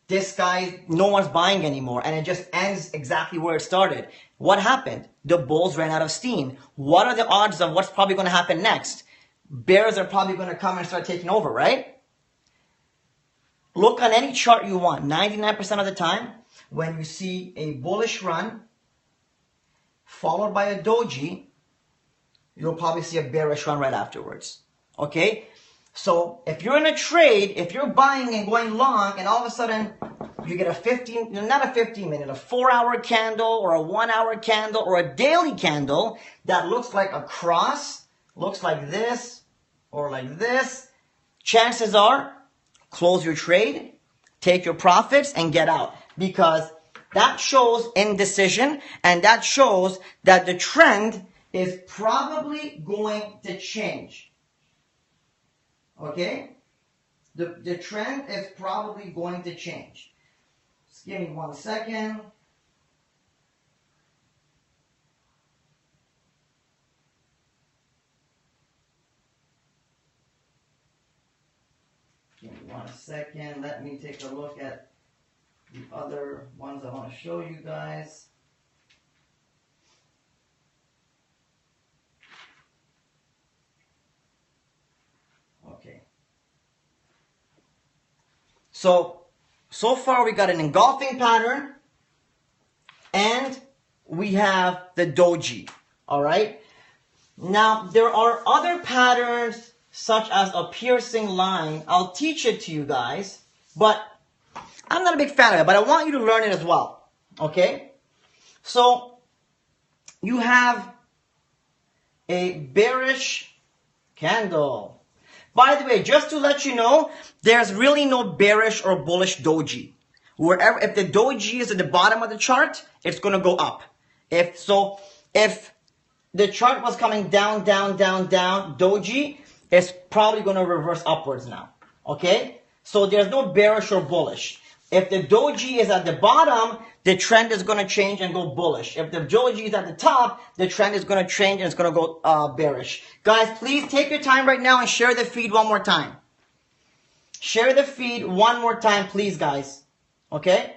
this guy, no one's buying anymore, and it just ends exactly where it started. What happened? The bulls ran out of steam. What are the odds of what's probably going to happen next? Bears are probably going to come and start taking over, right? Look on any chart you want. 99% of the time, when you see a bullish run followed by a doji, you'll probably see a bearish run right afterwards. Okay? So if you're in a trade, if you're buying and going long, and all of a sudden you get not a 15 minute, a 4-hour candle or a 1-hour candle or a daily candle that looks like a cross, looks like this or like this, chances are, close your trade, take your profits, and get out. Because that shows indecision, and that shows that the trend is probably going to change. Okay? The trend is probably going to change. Just give me 1 second. Give me 1 second. Let me take a look at the other ones I want to show you guys. Okay. So far we got an engulfing pattern and we have the doji. Alright? Now there are other patterns such as a piercing line. I'll teach it to you guys, but I'm not a big fan of it, but I want you to learn it as well. Okay? So you have a bearish candle. By the way, just to let you know, there's really no bearish or bullish doji. If the doji is at the bottom of the chart, it's going to go up. If the chart was coming down, doji, it's probably going to reverse upwards now. Okay? So there's no bearish or bullish. If the doji is at the bottom, the trend is going to change and go bullish. If the doji is at the top, the trend is going to change and it's going to go bearish. Guys, please take your time right now and share the feed one more time. Share the feed one more time, please, guys. Okay?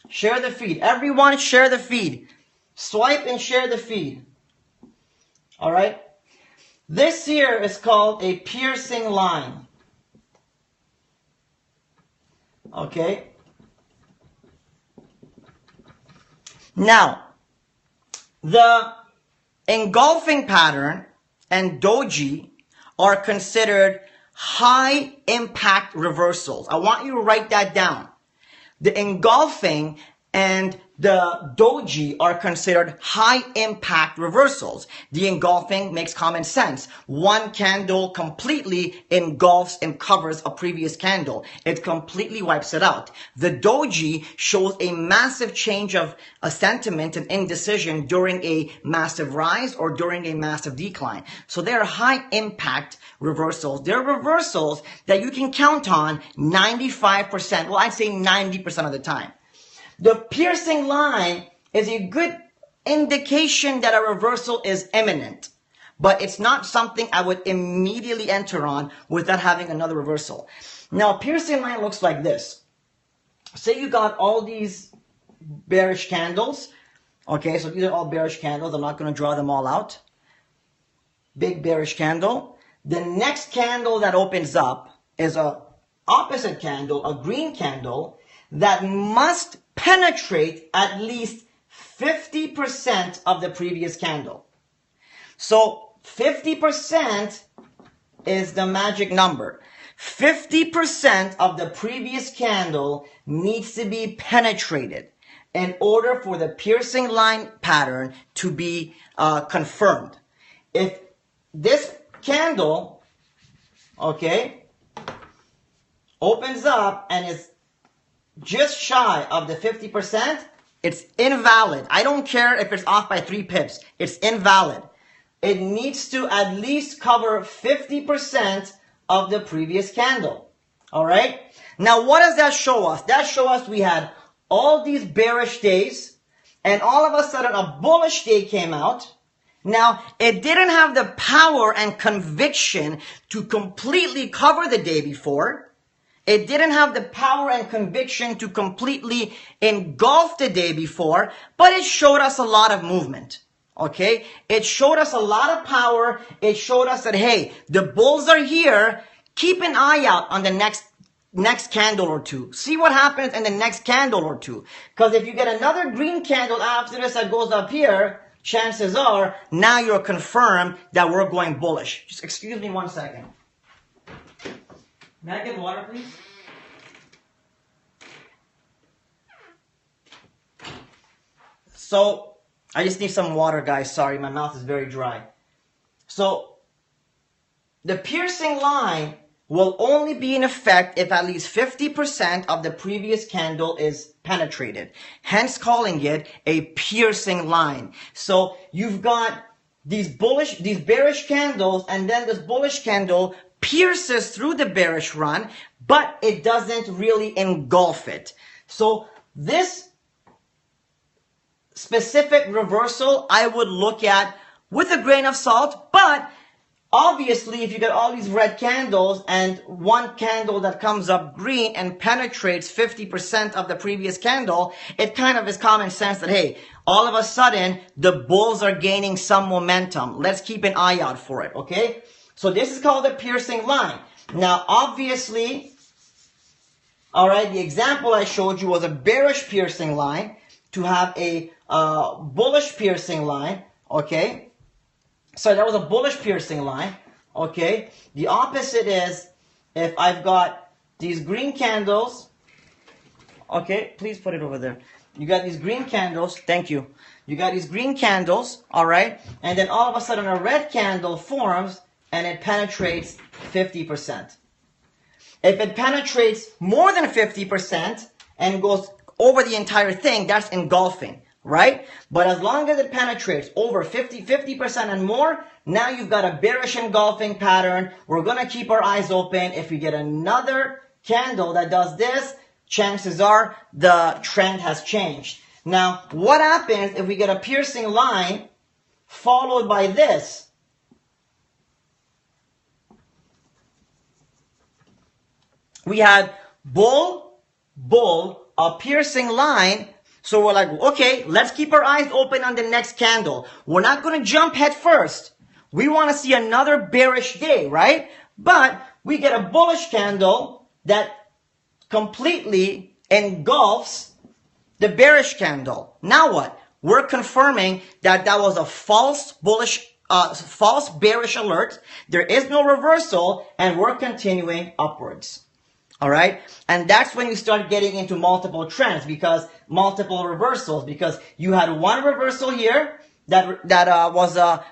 Share the feed. Everyone share the feed. Swipe and share the feed. Alright? This here is called a piercing line. Okay? Now, the engulfing pattern and doji are considered high impact reversals. I want you to write that down. The engulfing and the doji are considered high impact reversals. The engulfing makes common sense. One candle completely engulfs and covers a previous candle. It completely wipes it out. The doji shows a massive change of a sentiment and indecision during a massive rise or during a massive decline. So they're high impact reversals. They're reversals that you can count on 95%, well, I'd say 90% of the time. The piercing line is a good indication that a reversal is imminent, but it's not something I would immediately enter on without having another reversal. Now, a piercing line looks like this. Say you got all these bearish candles. Okay, so these are all bearish candles. I'm not going to draw them all out. Big bearish candle. The next candle that opens up is a opposite candle, a green candle, that must penetrate at least 50% of the previous candle. So 50% is the magic number. 50% of the previous candle needs to be penetrated in order for the piercing line pattern to be confirmed. If this candle, okay, opens up and is just shy of the 50%, it's invalid. I don't care if it's off by 3 pips. It's invalid. It needs to at least cover 50% of the previous candle. All right? Now, what does that show us? That shows us we had all these bearish days, and all of a sudden a bullish day came out. Now, it didn't have the power and conviction to completely cover the day before. It didn't have the power and conviction to completely engulf the day before, but it showed us a lot of movement. Okay? It showed us a lot of power. It showed us that, hey, the bulls are here. Keep an eye out on the next candle or two. See what happens in the next candle or two. Because if you get another green candle after this that goes up here, chances are now you're confirmed that we're going bullish. Just excuse me 1 second. May I get water, please? So, I just need some water, guys. Sorry, my mouth is very dry. So, the piercing line will only be in effect if at least 50% of the previous candle is penetrated. Hence calling it a piercing line. So, you've got these bearish candles, and then this bullish candle pierces through the bearish run, but it doesn't really engulf it. So this specific reversal I would look at with a grain of salt, but obviously if you get all these red candles and one candle that comes up green and penetrates 50% of the previous candle, it kind of is common sense that, hey, all of a sudden the bulls are gaining some momentum. Let's keep an eye out for it, okay? So this is called a piercing line. Now, obviously, all right, the example I showed you was a bearish piercing line to have a bullish piercing line, okay? So that was a bullish piercing line, okay? The opposite is if I've got these green candles, okay? Please put it over there. You got these green candles, thank you. You got these green candles, all right? And then all of a sudden a red candle forms, and it penetrates 50%. If it penetrates more than 50% and goes over the entire thing, that's engulfing, right? But as long as it penetrates over 50% and more, now you've got a bearish engulfing pattern. We're going to keep our eyes open. If we get another candle that does this, chances are the trend has changed. Now, what happens if we get a piercing line followed by this? We had bull, a piercing line. So we're like, okay, let's keep our eyes open on the next candle. We're not going to jump head first. We want to see another bearish day, right? But we get a bullish candle that completely engulfs the bearish candle. Now what? We're confirming that that was a false bearish alert. There is no reversal, and we're continuing upwards. All right. And that's when you start getting into multiple trends, because multiple reversals, because you had one reversal here that was a,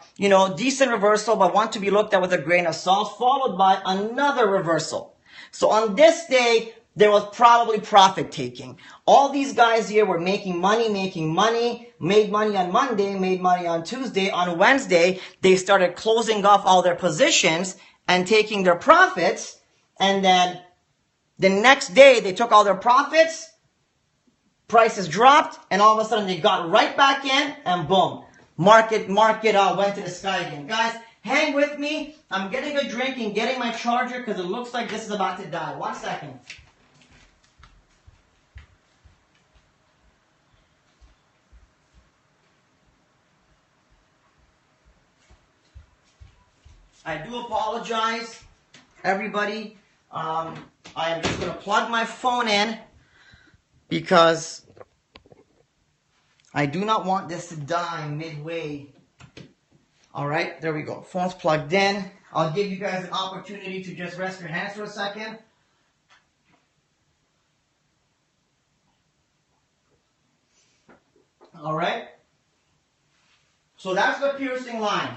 decent reversal, but want to be looked at with a grain of salt, followed by another reversal. So on this day, there was probably profit taking. All these guys here were making money, made money on Monday, made money on Tuesday. On Wednesday, they started closing off all their positions and taking their profits, and then the next day, they took all their profits, prices dropped, and all of a sudden they got right back in, and boom, market went to the sky again. Guys, hang with me. I'm getting a drink and getting my charger because it looks like this is about to die. 1 second. I do apologize, everybody. I am just going to plug my phone in because I do not want this to die midway. All right, there we go. Phone's plugged in. I'll give you guys an opportunity to just rest your hands for a second. All right. So that's the piercing line.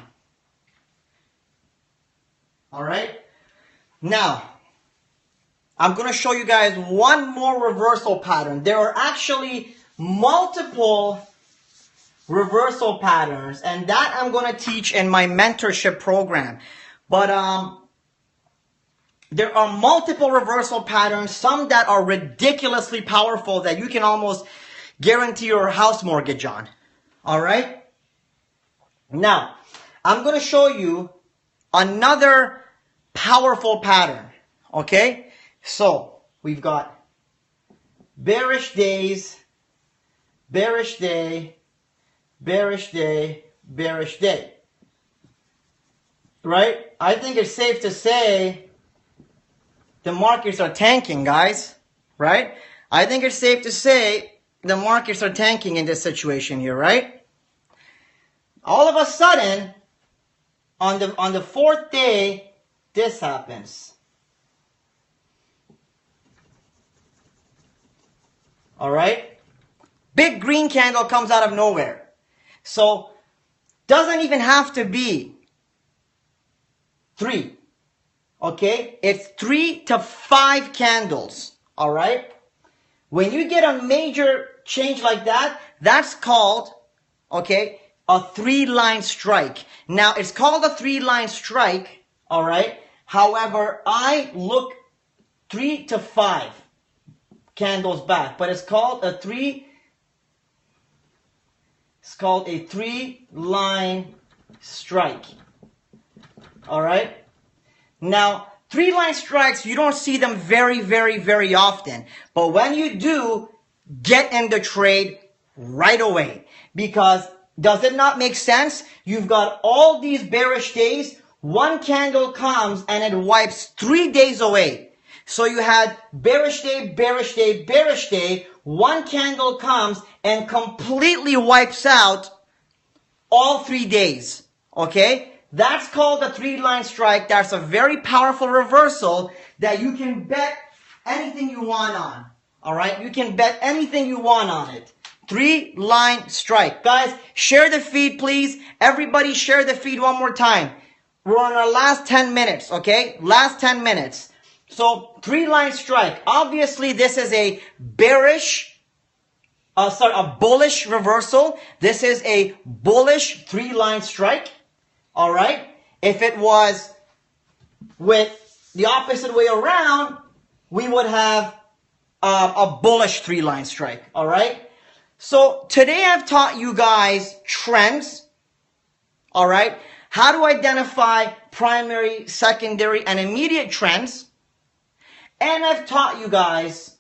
All right. Now, I'm going to show you guys one more reversal pattern. There are actually multiple reversal patterns, and that I'm going to teach in my mentorship program. But there are multiple reversal patterns, some that are ridiculously powerful that you can almost guarantee your house mortgage on. All right? Now, I'm going to show you another powerful pattern. Okay? So, we've got bearish days, bearish day, bearish day, bearish day. Right? I think it's safe to say the markets are tanking, guys. Right? I think it's safe to say the markets are tanking in this situation here, right? All of a sudden, on the fourth day, this happens. All right? Big green candle comes out of nowhere. So, doesn't even have to be 3. Okay? It's 3 to 5 candles. All right? When you get a major change like that, that's called, okay, a 3-line strike. Now, it's called a 3-line strike, all right? However, I look 3 to 5 candles back, but it's called a 3-line strike. All right? Now, 3-line strikes, you don't see them very, very, very often. But when you do, get in the trade right away. Because does it not make sense? You've got all these bearish days. One candle comes and it wipes 3 days away. So you had bearish day, bearish day, bearish day. One candle comes and completely wipes out all 3 days. Okay? That's called a 3-line strike. That's a very powerful reversal that you can bet anything you want on. All right? You can bet anything you want on it. 3-line strike. Guys, share the feed, please. Everybody share the feed one more time. We're on our last 10 minutes, okay? Last 10 minutes. So, 3-line strike. Obviously, this is a a bullish reversal. This is a bullish 3-line strike. All right? If it was with the opposite way around, we would have a bullish 3-line strike. All right? So today I've taught you guys trends. All right? How to identify primary, secondary, and immediate trends. And I've taught you guys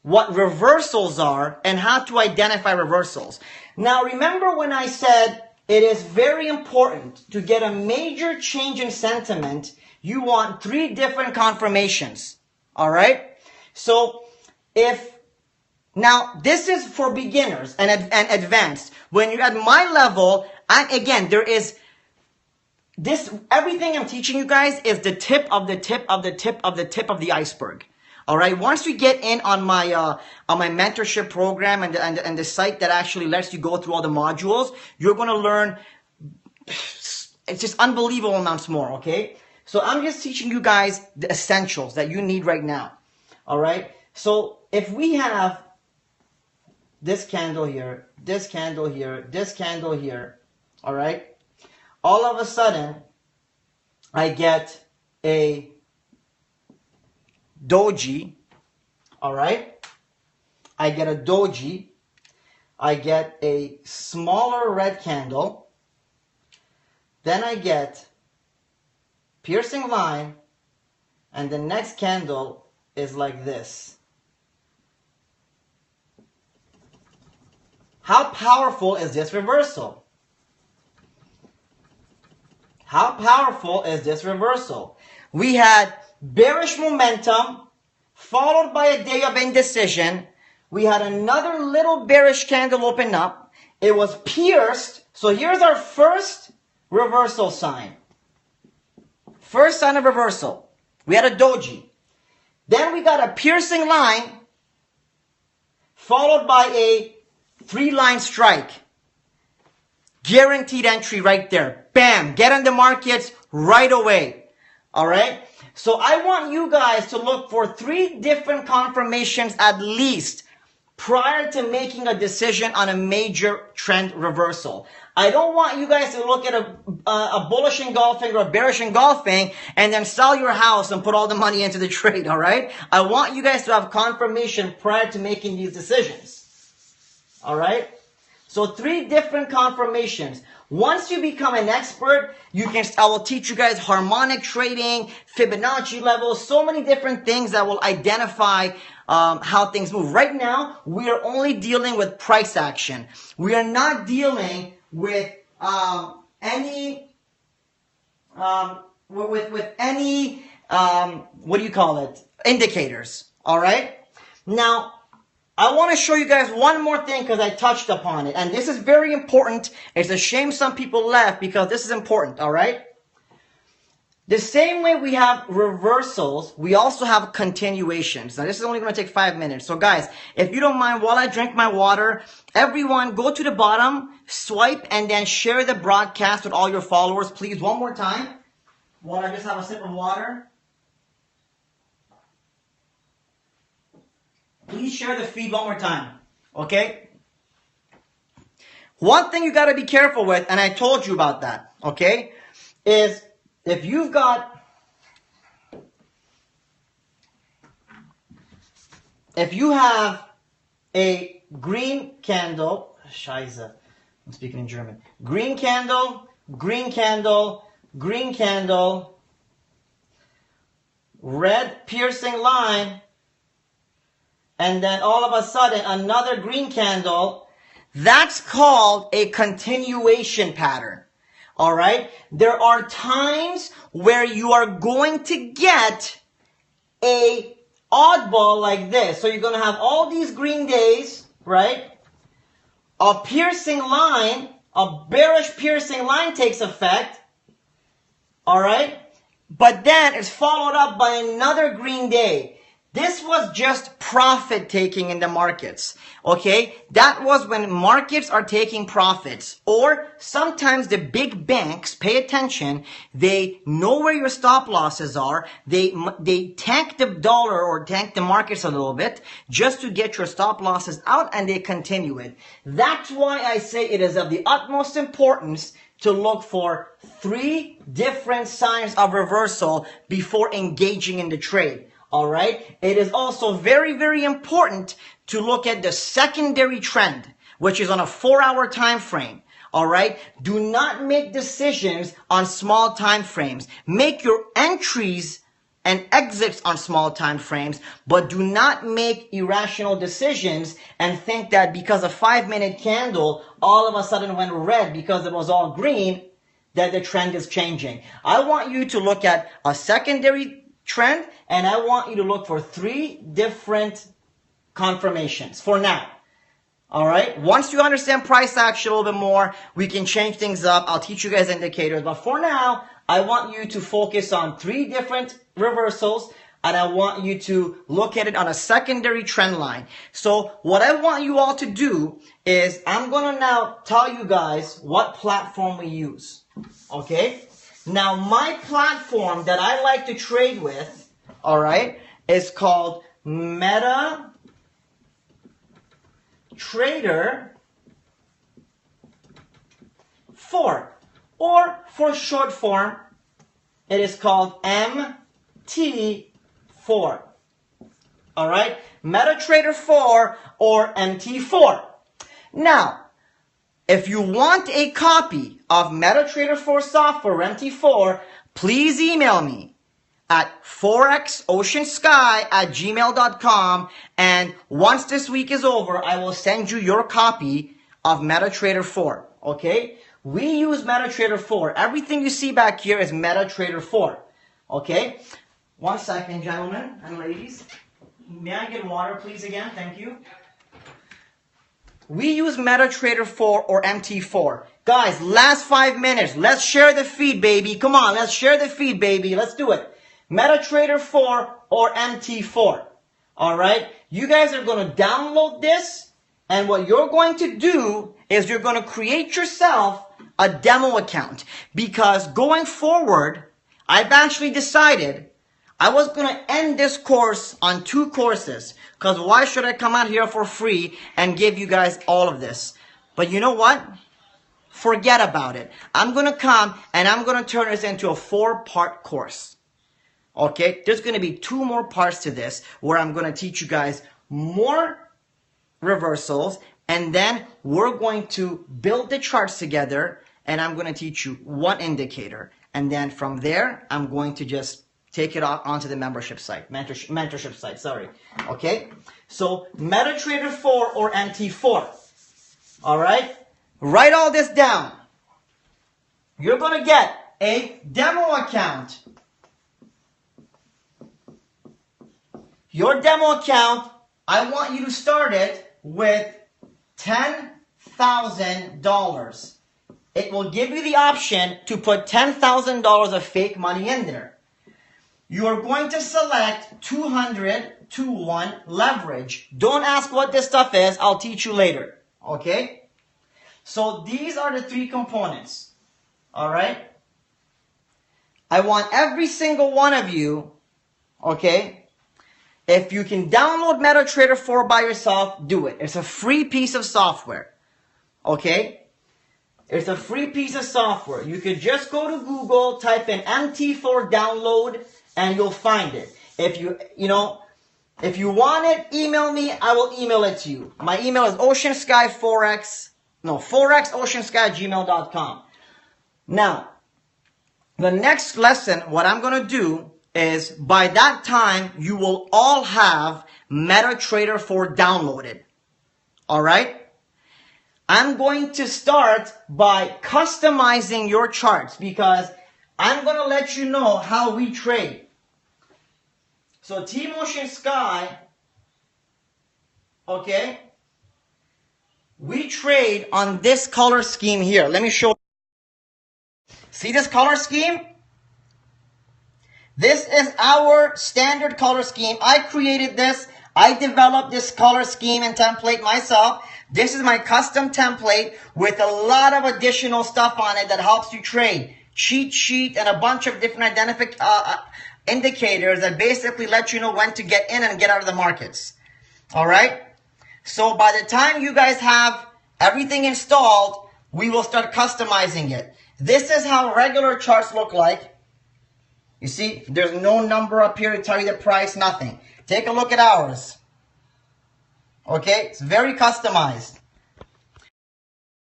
what reversals are and how to identify reversals. Now remember when I said it is very important to get a major change in sentiment, you want 3 different confirmations. All right? So now this is for beginners and advanced. When you're at my level, again, there is everything I'm teaching you guys is the tip of the tip of the tip of the tip of the iceberg. All right. Once you get in on my mentorship program and the site that actually lets you go through all the modules, you're going to learn it's just unbelievable amounts more. Okay. So I'm just teaching you guys the essentials that you need right now. All right. So if we have this candle here, this candle here, this candle here, all right. All of a sudden, I get a doji, all right? I get a doji. I get a smaller red candle. Then I get piercing line, and the next candle is like this. How powerful is this reversal? How powerful is this reversal? We had bearish momentum followed by a day of indecision. We had another little bearish candle open up. It was pierced. So here's our first reversal sign. First sign of reversal. We had a doji. Then we got a piercing line followed by a 3-line strike. Guaranteed entry right there. Bam! Get in the markets right away. All right. So I want you guys to look for 3 different confirmations at least prior to making a decision on a major trend reversal. I don't want you guys to look at a bullish engulfing or a bearish engulfing and then sell your house and put all the money into the trade, all right? I want you guys to have confirmation prior to making these decisions, all right? So 3 different confirmations. Once you become an expert, I will teach you guys harmonic trading, Fibonacci levels, so many different things that will identify how things move. Right now, we are only dealing with price action. We are not dealing with any indicators. All right. Now, I want to show you guys one more thing because I touched upon it. And this is very important. It's a shame some people left because this is important, all right? The same way we have reversals, we also have continuations. Now, this is only going to take 5 minutes. So, guys, if you don't mind, while I drink my water, everyone go to the bottom, swipe, and then share the broadcast with all your followers. Please, one more time, while I just have a sip of water. Please share the feed one more time, okay? One thing you got to be careful with, and I told you about that, okay, is if you have a green candle, Scheiße, I'm speaking in German, green candle, green candle, green candle, red piercing line, and then all of a sudden another green candle, that's called a continuation pattern. All right? There are times where you are going to get a oddball like this. So you're going to have all these green days, right? A piercing line, a bearish piercing line takes effect. All right? But then it's followed up by another green day. This was just profit taking in the markets, okay? That was when markets are taking profits. Or sometimes the big banks, pay attention, they know where your stop losses are. They tank the dollar or tank the markets a little bit just to get your stop losses out, and they continue it. That's why I say it is of the utmost importance to look for 3 different signs of reversal before engaging in the trade. All right. It is also very, very important to look at the secondary trend, which is on a 4-hour time frame. All right. Do not make decisions on small time frames. Make your entries and exits on small time frames, but do not make irrational decisions and think that because a 5-minute candle all of a sudden went red because it was all green, that the trend is changing. I want you to look at a secondary trend, and I want you to look for 3 different confirmations for now. All right. Once you understand price action a little bit more, we can change things up. I'll teach you guys indicators. But for now, I want you to focus on 3 different reversals, and I want you to look at it on a secondary trend line. So what I want you all to do is I'm going to now tell you guys what platform we use. Okay. Now, my platform that I like to trade with, all right, is called MetaTrader 4, or for short form, it is called MT4. All right, MetaTrader 4 or MT4. Now, if you want a copy of MetaTrader 4 software, MT4, please email me at forexoceansky@gmail.com, and once this week is over, I will send you your copy of MetaTrader 4, okay? We use MetaTrader 4. Everything you see back here is MetaTrader 4, okay? 1 second, gentlemen and ladies. May I get water, please, again? Thank you. We use MetaTrader 4 or MT4. Guys, last 5 minutes. Let's share the feed, baby. Come on, let's share the feed, baby. Let's do it. MetaTrader 4 or MT4. All right? You guys are going to download this, and what you're going to do is you're going to create yourself a demo account, because going forward, I've actually decided I was going to end this course on 2 courses, because why should I come out here for free and give you guys all of this? But you know what? Forget about it. I'm going to come and I'm going to turn this into a 4-part course. Okay? There's going to be 2 more parts to this where I'm going to teach you guys more reversals, and then we're going to build the charts together, and I'm going to teach you 1 indicator. And then from there, I'm going to just take it onto the membership site, mentorship site, sorry. Okay? So MetaTrader 4 or MT4. All right? Write all this down. You're going to get a demo account. Your demo account, I want you to start it with $10,000. It will give you the option to put $10,000 of fake money in there. You are going to select 200 to 1 leverage. Don't ask what this stuff is. I'll teach you later. Okay? So these are the 3 components. All right? I want every single one of you, okay? If you can download MetaTrader 4 by yourself, do it. It's a free piece of software. Okay? It's a free piece of software. You could just go to Google, type in MT4 download, and you'll find it. If you want it, email me. I will email it to you. My email is forexoceansky@gmail.com. Now, the next lesson, what I'm going to do is, by that time, you will all have MetaTrader 4 downloaded. Alright? I'm going to start by customizing your charts, because I'm going to let you know how we trade. So Team Ocean Sky, okay, we trade on this color scheme here. Let me show you. See this color scheme? This is our standard color scheme. I created this. I developed this color scheme and template myself. This is my custom template with a lot of additional stuff on it that helps you trade. Cheat sheet and a bunch of different indicators that basically let you know when to get in and get out of the markets. Alright? So by the time you guys have everything installed, we will start customizing it. This is how regular charts look like. You see, there's no number up here to tell you the price, nothing. Take a look at ours. Okay? It's very customized.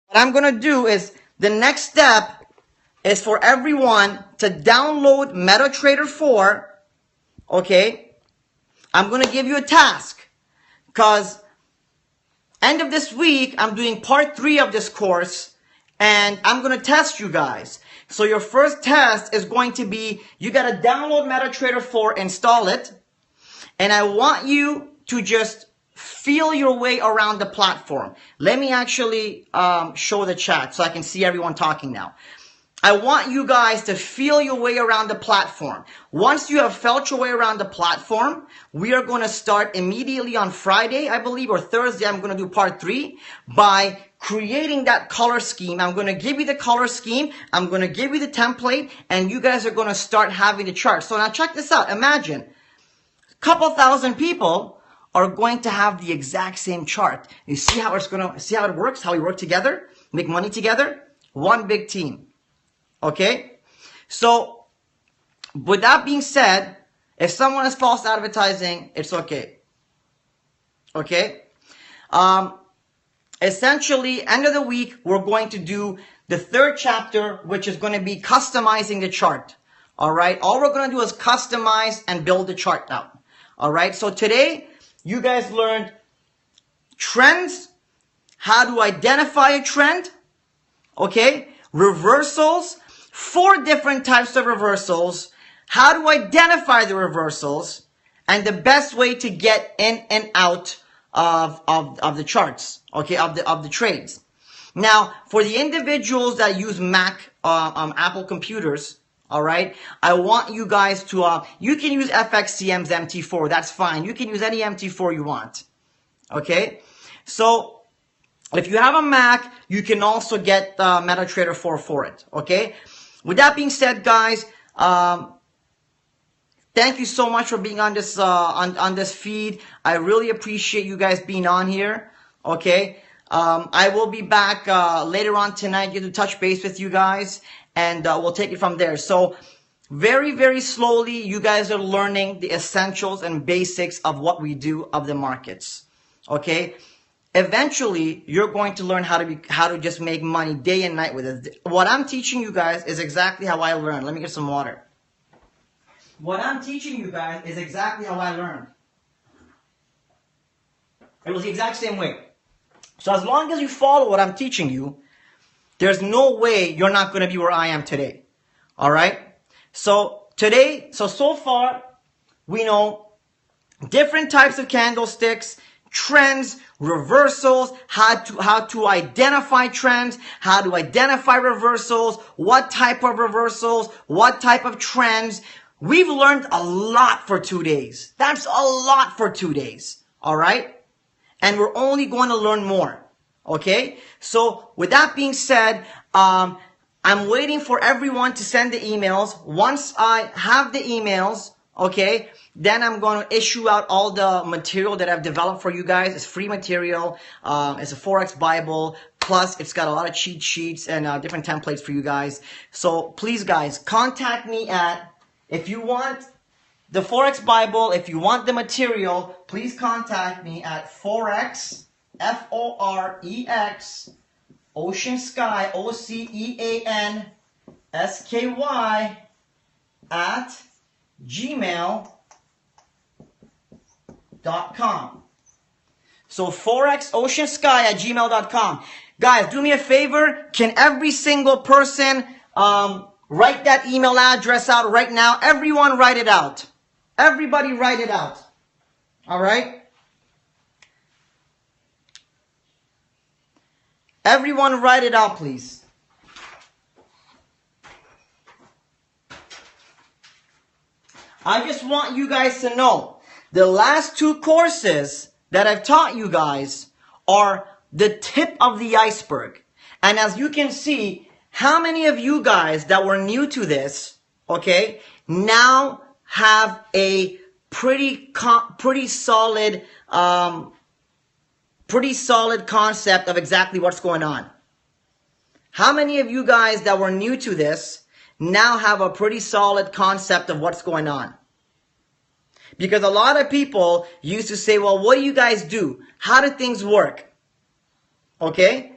What I'm going to do is, the next step is for everyone to download MetaTrader 4. Okay? I'm going to give you a task, because end of this week, I'm doing part 3 of this course, and I'm going to test you guys. So your first test is going to be, you got to download MetaTrader 4, install it, and I want you to just feel your way around the platform. Let me actually show the chat so I can see everyone talking now. I want you guys to feel your way around the platform. Once you have felt your way around the platform, we are going to start immediately on Friday, I believe, or Thursday. I'm going to do part 3 by creating that color scheme. I'm going to give you the color scheme. I'm going to give you the template, and you guys are going to start having the chart. So now check this out. Imagine a couple thousand people are going to have the exact same chart. You see how it works, how we work together, make money together? One big team. Okay? So, with that being said, if someone is false advertising, it's okay. Okay? Essentially, end of the week, we're going to do the 3rd chapter, which is going to be customizing the chart. Alright? All we're going to do is customize and build the chart out. Alright? So today, you guys learned trends, how to identify a trend, okay? Reversals, 4 different types of reversals, how to identify the reversals, and the best way to get in and out of the charts, okay, of the trades. Now, for the individuals that use Mac, Apple computers, all right, I want you guys to, you can use FXCM's MT4, that's fine. You can use any MT4 you want, okay? So, if you have a Mac, you can also get MetaTrader 4 for it, okay? With that being said, guys, Thank you so much for being on this on this feed. I really appreciate you guys being on here. Okay, I will be back later on tonight to touch base with you guys, and we'll take it from there. So very, very slowly, you guys are learning the essentials and basics of what we do of the markets. Okay. Eventually, you're going to learn how to just make money day and night with it. What I'm teaching you guys is exactly how I learned. Let me get some water. What I'm teaching you guys is exactly how I learned. It was the exact same way. So as long as you follow what I'm teaching you, there's no way you're not going to be where I am today. All right? So today, so far, we know different types of candlesticks, trends, reversals, how to identify trends, how to identify reversals, what type of reversals, what type of trends. We've learned a lot for 2 days. That's a lot for 2 days. All right? And we're only going to learn more. Okay? So with that being said, I'm waiting for everyone to send the emails. Once I have the emails, okay, then I'm going to issue out all the material that I've developed for you guys. It's free material. It's a Forex Bible. Plus, it's got a lot of cheat sheets and different templates for you guys. So please, guys, contact me at, if you want the Forex Bible, if you want the material, please contact me at Forex, F-O-R-E-X, Ocean Sky, O-C-E-A-N-S-K-Y, at gmail.com. So Forex Ocean Sky at gmail.com. Guys, do me a favor. Can every single person write that email address out right now? Everyone write it out. Everybody write it out. All right? Everyone write it out, please. I just want you guys to know, the last 2 courses that I've taught you guys are the tip of the iceberg. And as you can see, how many of you guys that were new to this, okay, now have a pretty solid concept of exactly what's going on? How many of you guys that were new to this now have a pretty solid concept of what's going on? Because a lot of people used to say, well, what do you guys do? How do things work? Okay?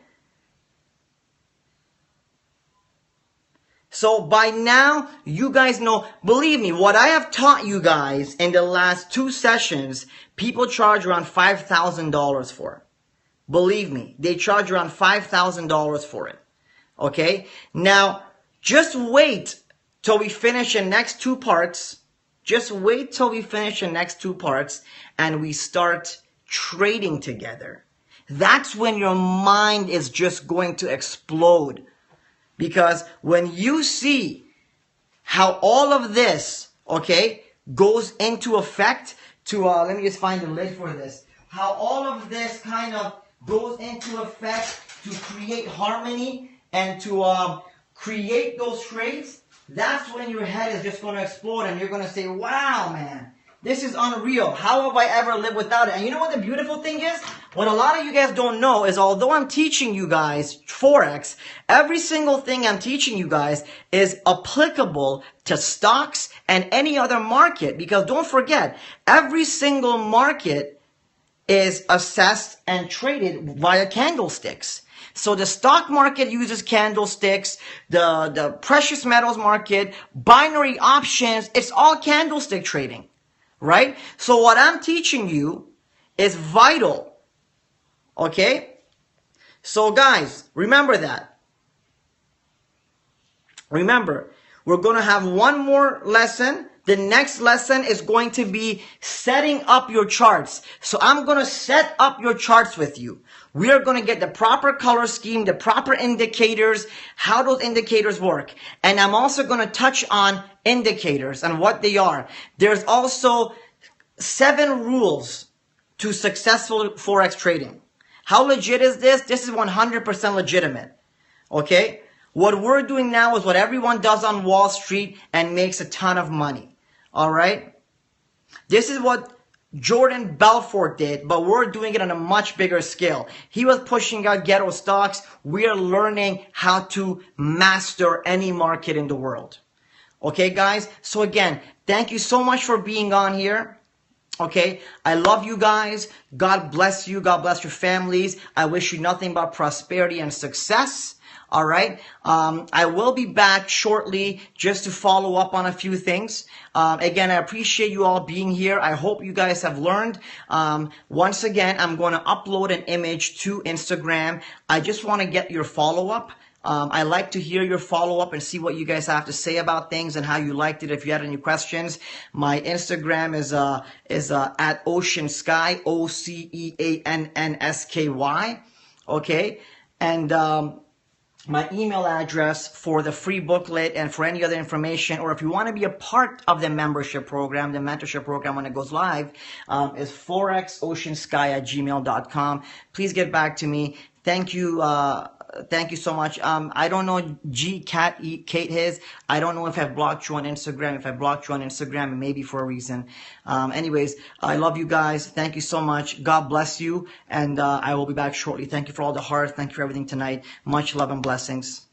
So by now, you guys know, believe me, what I have taught you guys in the last 2 sessions, people charge around $5,000 for. Believe me, they charge around $5,000 for it. Okay? Now, just wait till we finish the next 2 parts. Just wait till we finish the next 2 parts and we start trading together. That's when your mind is just going to explode. Because when you see how all of this, okay, goes into effect to, let me just find the lid for this. How all of this kind of goes into effect to create harmony and to create those trades, that's when your head is just going to explode and you're going to say, wow, man, this is unreal. How have I ever lived without it? And you know what the beautiful thing is? What a lot of you guys don't know is, although I'm teaching you guys Forex, every single thing I'm teaching you guys is applicable to stocks and any other market. Because don't forget, every single market is assessed and traded via candlesticks. So the stock market uses candlesticks, the precious metals market, binary options, it's all candlestick trading, right? So what I'm teaching you is vital, okay? So guys, remember that. Remember, we're going to have one more lesson. The next lesson is going to be setting up your charts. So I'm going to set up your charts with you. We are going to get the proper color scheme, the proper indicators, how those indicators work. And I'm also going to touch on indicators and what they are. There's also 7 rules to successful Forex trading. How legit is this? This is 100% legitimate. Okay? What we're doing now is what everyone does on Wall Street and makes a ton of money. All right? This is what Jordan Belfort did, but we're doing it on a much bigger scale. He was pushing out ghetto stocks. We are learning how to master any market in the world. Okay, guys? So again, thank you so much for being on here. Okay, I love you guys. God bless you. God bless your families. I wish you nothing but prosperity and success. All right. I will be back shortly just to follow up on a few things. Again, I appreciate you all being here. I hope you guys have learned. Once again, I'm going to upload an image to Instagram. I just want to get your follow-up. I like to hear your follow-up and see what you guys have to say about things and how you liked it. If you had any questions, my Instagram is at Ocean Sky, OCEANNSKY. Okay, and my email address for the free booklet and for any other information, or if you want to be a part of the membership program, the mentorship program when it goes live, is forexoceansky@gmail.com. Please get back to me. Thank you. Thank you so much. I don't know Kate his. I don't know if I blocked you on Instagram. If I blocked you on Instagram, it may be for a reason. Anyways, I love you guys. Thank you so much. God bless you. And I will be back shortly. Thank you for all the hearts. Thank you for everything tonight. Much love and blessings.